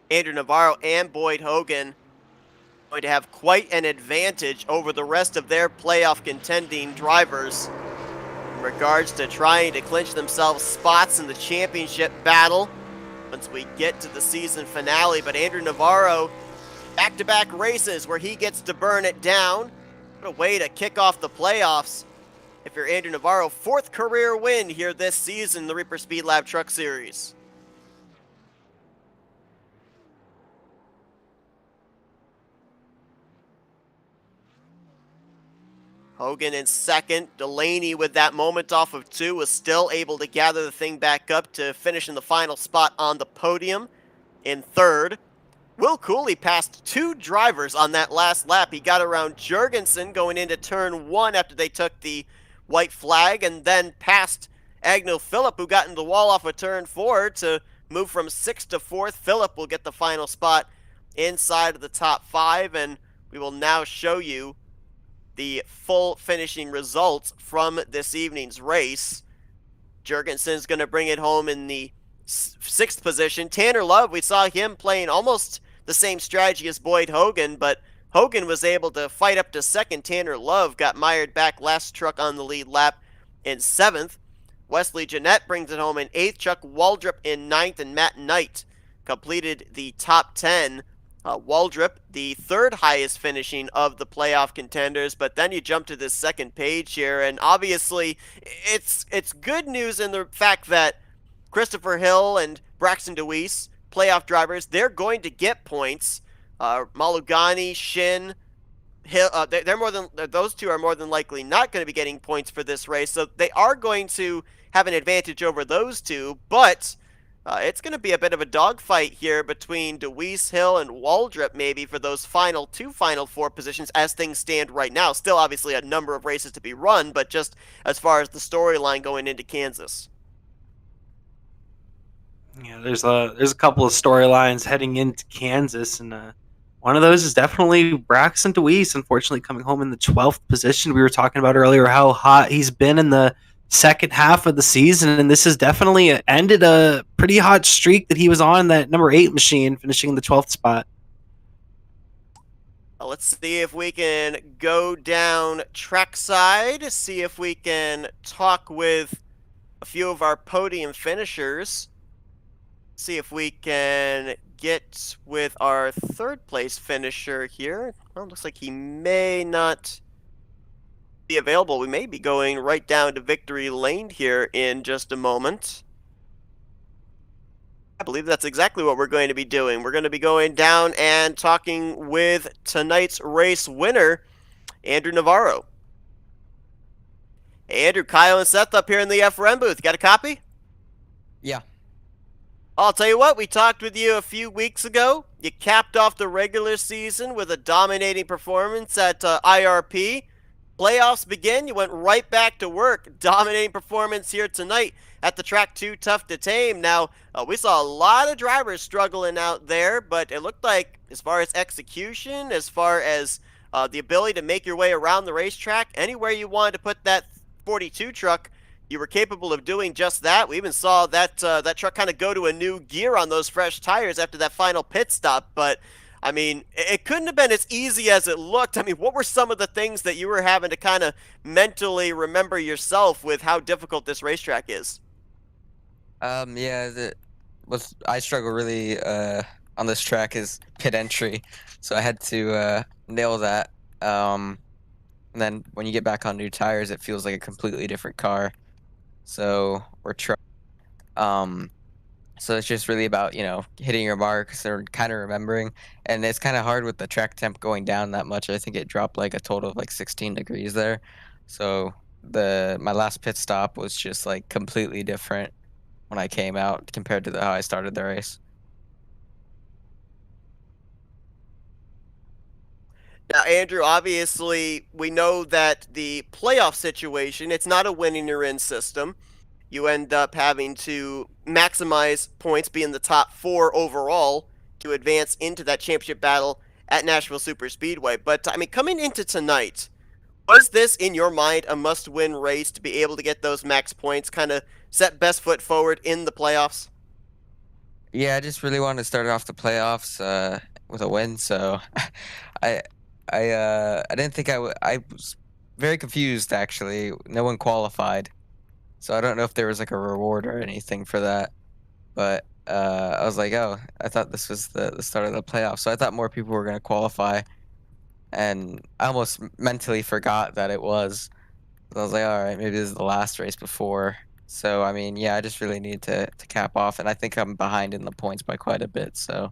Andrew Navarro and Boyd Hogan going to have quite an advantage over the rest of their playoff contending drivers in regards to trying to clinch themselves spots in the championship battle once we get to the season finale. But Andrew Navarro, back-to-back races where he gets to burn it down. What a way to kick off the playoffs if you're Andrew Navarro. 4th career win here this season in the Reaper Speedlab Truck Series. Hogan in 2nd. Delaney, with that moment off of 2, was still able to gather the thing back up to finish in the final spot on the podium in 3rd. Will Cooley passed 2 drivers on that last lap. He got around Jurgensen going into turn 1 after they took the white flag, and then passed Agnew Phillip, who got in the wall off of turn 4 to move from 6th to 4th. Phillip will get the final spot inside of the top 5, and we will now show you the full finishing results from this evening's race. Jurgensen's going to bring it home in the 6th position. Tanner Love, we saw him playing almost the same strategy as Boyd Hogan, but Hogan was able to fight up to 2nd. Tanner Love got mired back last truck on the lead lap in 7th. Wesley Jeanette brings it home in 8th. Chuck Waldrop in 9th, and Matt Knight completed the top 10. Waldrop, the 3rd highest finishing of the playoff contenders, but then you jump to this second page here, and obviously it's good news in the fact that Christopher Hill and Braxton Dewees, playoff drivers, they're going to get points. Malugani, Shin, Hill, they're more than those two are more than likely not going to be getting points for this race, so they are going to have an advantage over those two, but it's going to be a bit of a dogfight here between Dewees, Hill, and Waldrop maybe for those final 4 positions as things stand right now. Still, obviously, a number of races to be run, but just as far as the storyline going into Kansas. Yeah, there's a couple of storylines heading into Kansas, and one of those is definitely Braxton Dewitt, unfortunately coming home in the 12th position. We were talking about earlier how hot he's been in the second half of the season, and this has definitely ended a pretty hot streak that he was on, that number 8 machine, finishing in the 12th spot. Let's see if we can go down trackside, see if we can talk with a few of our podium finishers. See if we can get with our 3rd place finisher here. Well, looks like he may not be available. We may be going right down to victory lane here in just a moment. I believe that's exactly what we're going to be doing. We're going to be going down and talking with tonight's race winner, Andrew Navarro. Hey, Andrew, Kyle and Seth up here in the FRM booth. Got a copy? Yeah. I'll tell you what, we talked with you a few weeks ago. You capped off the regular season with a dominating performance at IRP. Playoffs begin, you went right back to work. Dominating performance here tonight at the track 2 Tough to Tame. Now, we saw a lot of drivers struggling out there, but it looked like as far as execution, as far as the ability to make your way around the racetrack, anywhere you wanted to put that 42 truck, you were capable of doing just that. We even saw that that truck kind of go to a new gear on those fresh tires after that final pit stop. But, I mean, it couldn't have been as easy as it looked. I mean, what were some of the things that you were having to kind of mentally remember yourself with how difficult this racetrack is? Yeah, I struggle really on this track is pit entry. So I had to nail that. And then when you get back on new tires, it feels like a completely different car. So we're trying. So it's just really about, hitting your marks or kind of remembering. And it's kind of hard with the track temp going down that much. I think it dropped like a total of like 16 degrees there. So my last pit stop was just like completely different when I came out compared to how I started the race. Now, Andrew, obviously, we know that the playoff situation, it's not a winning or in system. You end up having to maximize points, be in the top 4 overall to advance into that championship battle at Nashville Super Speedway. But, I mean, coming into tonight, was this, in your mind, a must-win race to be able to get those max points, kind of set best foot forward in the playoffs? Yeah, I just really wanted to start off the playoffs with a win, so I didn't think I was very confused, actually. No one qualified. So I don't know if there was like a reward or anything for that. But I was like, oh, I thought this was the start of the playoffs. So I thought more people were going to qualify. And I almost mentally forgot that it was. I was like, all right, maybe this is the last race before. So, I mean, yeah, I just really need to cap off. And I think I'm behind in the points by quite a bit, so.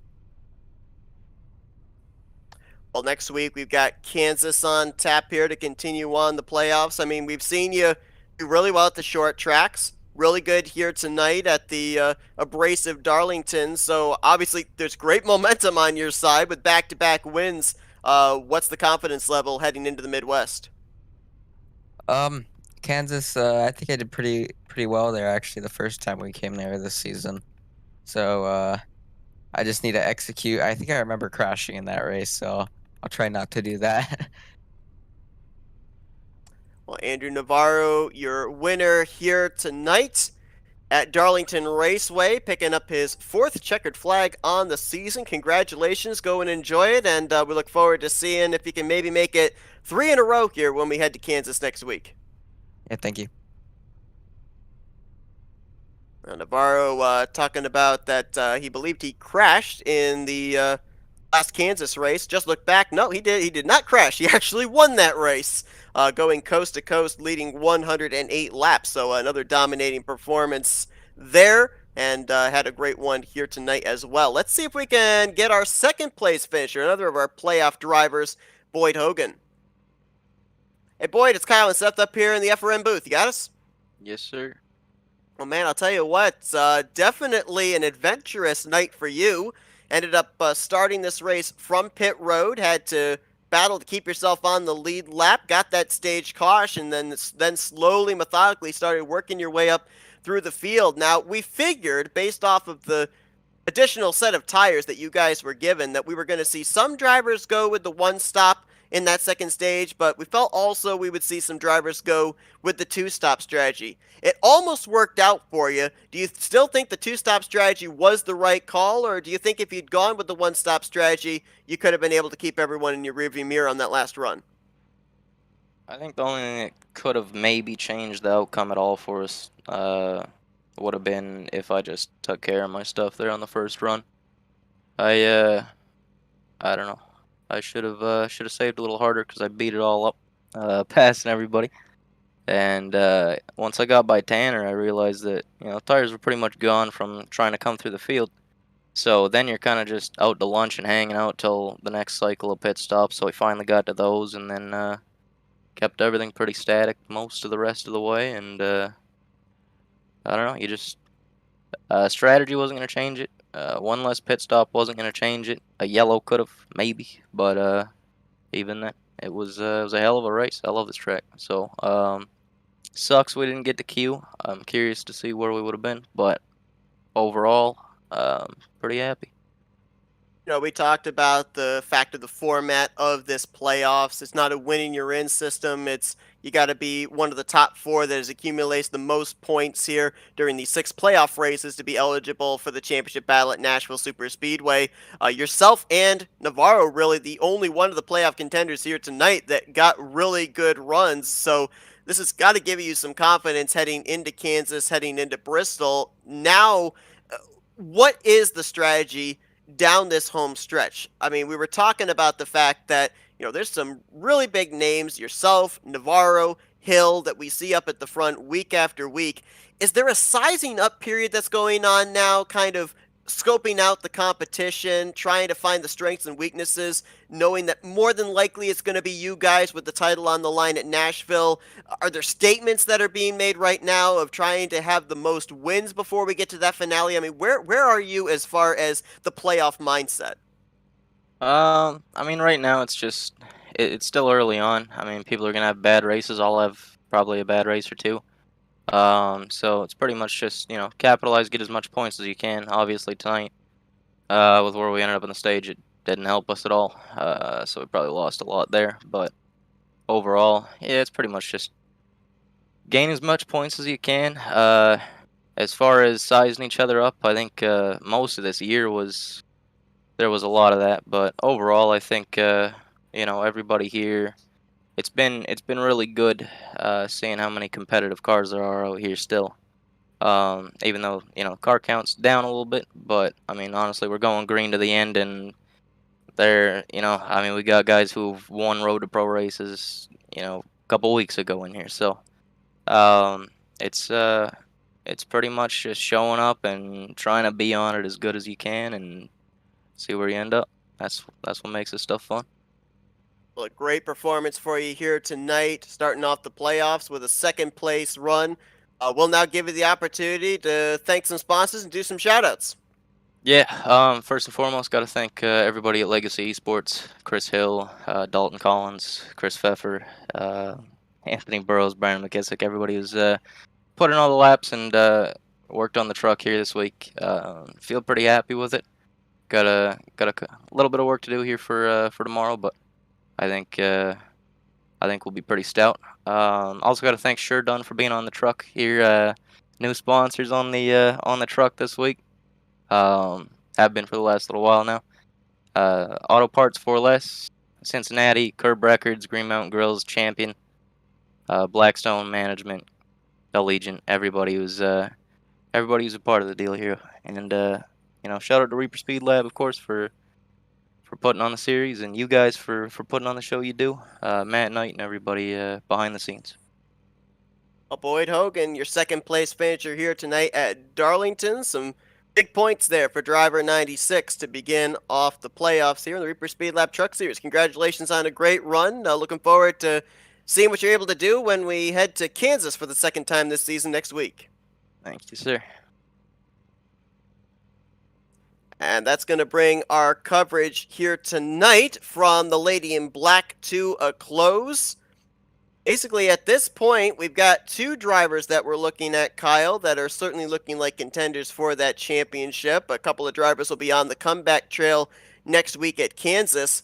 Well, next week we've got Kansas on tap here to continue on the playoffs. I mean, we've seen you do really well at the short tracks. Really good here tonight at the abrasive Darlington. So obviously there's great momentum on your side with back-to-back wins. What's the confidence level heading into the Midwest? Kansas, I think I did pretty well there actually the first time we came there this season. So I just need to execute. I think I remember crashing in that race, so I'll try not to do that. Well, Andrew Navarro, your winner here tonight at Darlington Raceway, picking up his 4th checkered flag on the season. Congratulations. Go and enjoy it, and we look forward to seeing if you can maybe make it 3 in a row here when we head to Kansas next week. Yeah, thank you. Navarro talking about that he believed he crashed in the last Kansas race. Just look back. No, he did. He did not crash. He actually won that race, going coast to coast, leading 108 laps. So another dominating performance there, and had a great one here tonight as well. Let's see if we can get our 2nd place finisher, another of our playoff drivers, Boyd Hogan. Hey, Boyd, it's Kyle and Seth up here in the FRM booth. You got us? Yes, sir. Well, man, I'll tell you what, definitely an adventurous night for you. Ended up starting this race from pit road, had to battle to keep yourself on the lead lap, got that stage caution, then slowly, methodically started working your way up through the field. Now, we figured, based off of the additional set of tires that you guys were given, that we were going to see some drivers go with the one stop in that 2nd stage, but we felt also we would see some drivers go with the 2-stop strategy. It almost worked out for you. Do you still think the 2-stop strategy was the right call, or do you think if you'd gone with the 1-stop strategy, you could have been able to keep everyone in your rearview mirror on that last run? I think the only thing that could have maybe changed the outcome at all for us would have been if I just took care of my stuff there on the first run. I don't know. I should have saved a little harder because I beat it all up, passing everybody. And once I got by Tanner, I realized that tires were pretty much gone from trying to come through the field. So then you're kind of just out to lunch and hanging out till the next cycle of pit stops. So we finally got to those, and then kept everything pretty static most of the rest of the way. And I don't know. You just strategy wasn't going to change it. One less pit stop wasn't going to change it. A yellow could have, maybe, but even then, it was a hell of a race. I love this track. So sucks we didn't get to Q. I'm curious to see where we would have been, but overall, pretty happy. We talked about the fact of the format of this playoffs. It's not a winning you're in system. It's you got to be one of the top 4 that has accumulates the most points here during these 6 playoff races to be eligible for the championship battle at Nashville Super Speedway. Yourself and Navarro really the only one of the playoff contenders here tonight that got really good runs. So this has got to give you some confidence heading into Kansas, heading into Bristol. Now, what is the strategy down this home stretch? I mean, we were talking about the fact that, there's some really big names, yourself, Navarro, Hill, that we see up at the front week after week. Is there a sizing up period that's going on now, kind of scoping out the competition, trying to find the strengths and weaknesses, knowing that more than likely it's going to be you guys with the title on the line at Nashville? Are there statements that are being made right now of trying to have the most wins before we get to that finale? I mean, where are you as far as the playoff mindset? I mean, right now it's just it's still early on. I mean, people are gonna have bad races. I'll have probably a bad race or two. So it's pretty much just capitalize, get as much points as you can. Obviously tonight, with where we ended up on the stage, it didn't help us at all. So we probably lost a lot there. But overall, yeah, it's pretty much just gain as much points as you can. As far as sizing each other up, I think most of this year there was a lot of that. But overall, I think everybody here. It's been really good seeing how many competitive cars there are out here still. Even though car count's down a little bit, but I mean honestly we're going green to the end, and I mean we got guys who've won Road to Pro races a couple weeks ago in here. So um, it's pretty much just showing up and trying to be on it as good as you can and see where you end up. That's what makes this stuff fun. Well, a great performance for you here tonight, starting off the playoffs with a 2nd place run. We'll now give you the opportunity to thank some sponsors and do some shout-outs. Yeah, first and foremost, got to thank everybody at Legacy Esports, Chris Hill, Dalton Collins, Chris Pfeffer, Anthony Burrows, Brandon McKissick, everybody who's put in all the laps and worked on the truck here this week. Feel pretty happy with it. got a little bit of work to do here for tomorrow, but I think we'll be pretty stout. Also got to thank Sure Done for being on the truck here. New sponsors on the truck this week. Have been for the last little while now. Auto Parts for Less, Cincinnati, Curb Records, Green Mountain Grills, Champion, Blackstone Management, Allegiant. Everybody who's a part of the deal here, and shout out to Reaper Speedlab, of course, for putting on the series, and you guys for putting on the show you do. Matt Knight and everybody behind the scenes. Well, Boyd Hogan, your second place finisher here tonight at Darlington. Some big points there for driver 96 to begin off the playoffs here in the Reaper Speedlab Truck Series. Congratulations on a great run. Looking forward to seeing what you're able to do when we head to Kansas for the second time this season next week. Thank you, sir. And that's going to bring our coverage here tonight from the Lady in Black to a close. Basically, at this point, we've got two drivers that we're looking at, Kyle, that are certainly looking like contenders for that championship. A couple of drivers will be on the comeback trail next week at Kansas.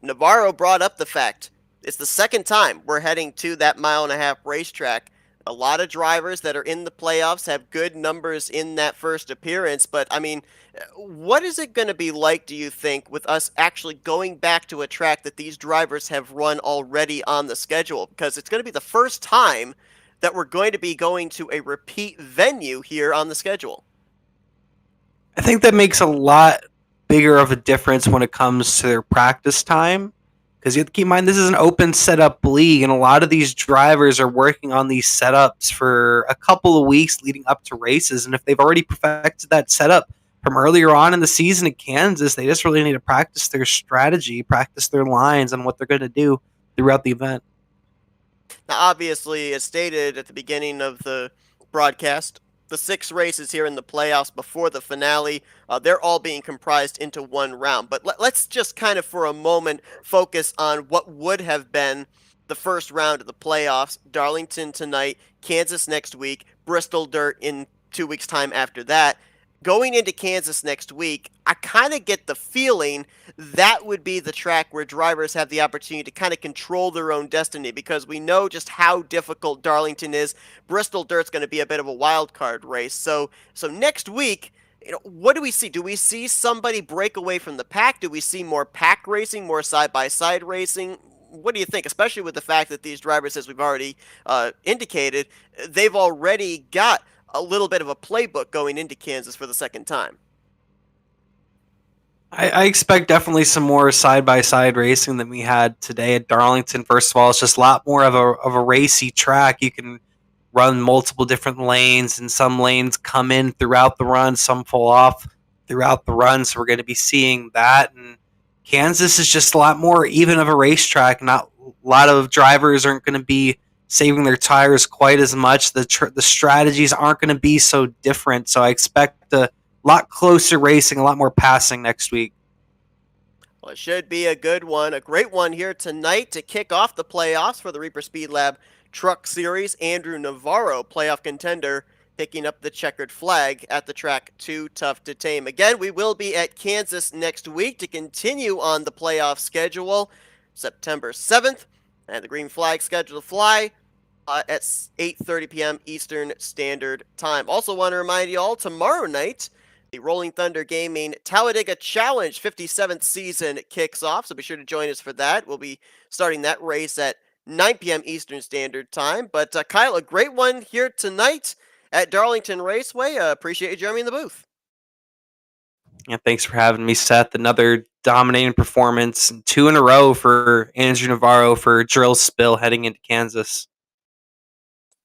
Navarro brought up the fact it's the second time we're heading to that 1.5 mile racetrack. A lot of drivers that are in the playoffs have good numbers in that first appearance, but I mean, what is it going to be like, do you think, with us actually going back to a track that these drivers have run already on the schedule? Because it's going to be the first time that we're going to be going to a repeat venue here on the schedule. I think that makes a lot bigger of a difference when it comes to their practice time. Because you have to keep in mind, this is an open setup league, and a lot of these drivers are working on these setups for a couple of weeks leading up to races. And if they've already perfected that setup from earlier on in the season at Kansas, they just really need to practice their strategy, practice their lines on what they're going to do throughout the event. Now, obviously, as stated at the beginning of the broadcast, the 6 races here in the playoffs before the finale, they're all being comprised into one round. But let's just kind of for a moment focus on what would have been the first round of the playoffs. Darlington tonight, Kansas next week, Bristol Dirt in 2 weeks' time after that. Going into Kansas next week, I kind of get the feeling that would be the track where drivers have the opportunity to kind of control their own destiny, because we know just how difficult Darlington is. Bristol Dirt's going to be a bit of a wild card race. So next week, what do we see? Do we see somebody break away from the pack? Do we see more pack racing, more side-by-side racing? What do you think, especially with the fact that these drivers, as we've already indicated, they've already got a little bit of a playbook going into Kansas for the second time? I expect definitely some more side-by-side racing than we had today at Darlington. First of all, it's just a lot more of a racy track. You can run multiple different lanes, and some lanes come in throughout the run, some fall off throughout the run, so we're going to be seeing that. And Kansas is just a lot more even of a racetrack. Not a lot of drivers aren't going to be saving their tires quite as much. The strategies aren't going to be so different, so I expect a lot closer racing, a lot more passing next week. Well, it should be a good one, a great one here tonight to kick off the playoffs for the Reaper Speedlab Truck Series. Andrew Navarro, playoff contender, picking up the checkered flag at the track Too Tough to Tame. Again, we will be at Kansas next week to continue on the playoff schedule, September 7th, and the green flag scheduled to fly at 8:30 p.m. Eastern Standard Time. Also want to remind you all, tomorrow night, the Rolling Thunder Gaming Talladega Challenge 57th season kicks off, so be sure to join us for that. We'll be starting that race at 9 p.m. Eastern Standard Time. But Kyle, a great one here tonight at Darlington Raceway. Appreciate you joining me in the booth. Yeah, thanks for having me, Seth. Another dominating performance, 2 in a row for Andrew Navarro for Drill Spill heading into Kansas.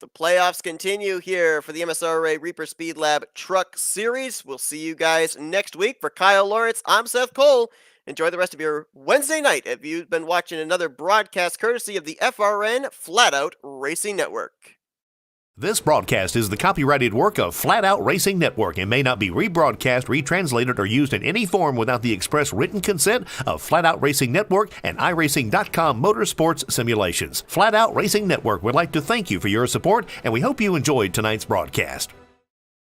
The playoffs continue here for the MSRA Reaper Speedlab Truck Series. We'll see you guys next week. For Kyle Lawrence, I'm Seth Cole. Enjoy the rest of your Wednesday night if you've been watching another broadcast courtesy of the FRN Flatout Racing Network. This broadcast is the copyrighted work of Flatout Racing Network and may not be rebroadcast, retranslated, or used in any form without the express written consent of Flatout Racing Network and iRacing.com Motorsports Simulations. Flatout Racing Network would like to thank you for your support, and we hope you enjoyed tonight's broadcast.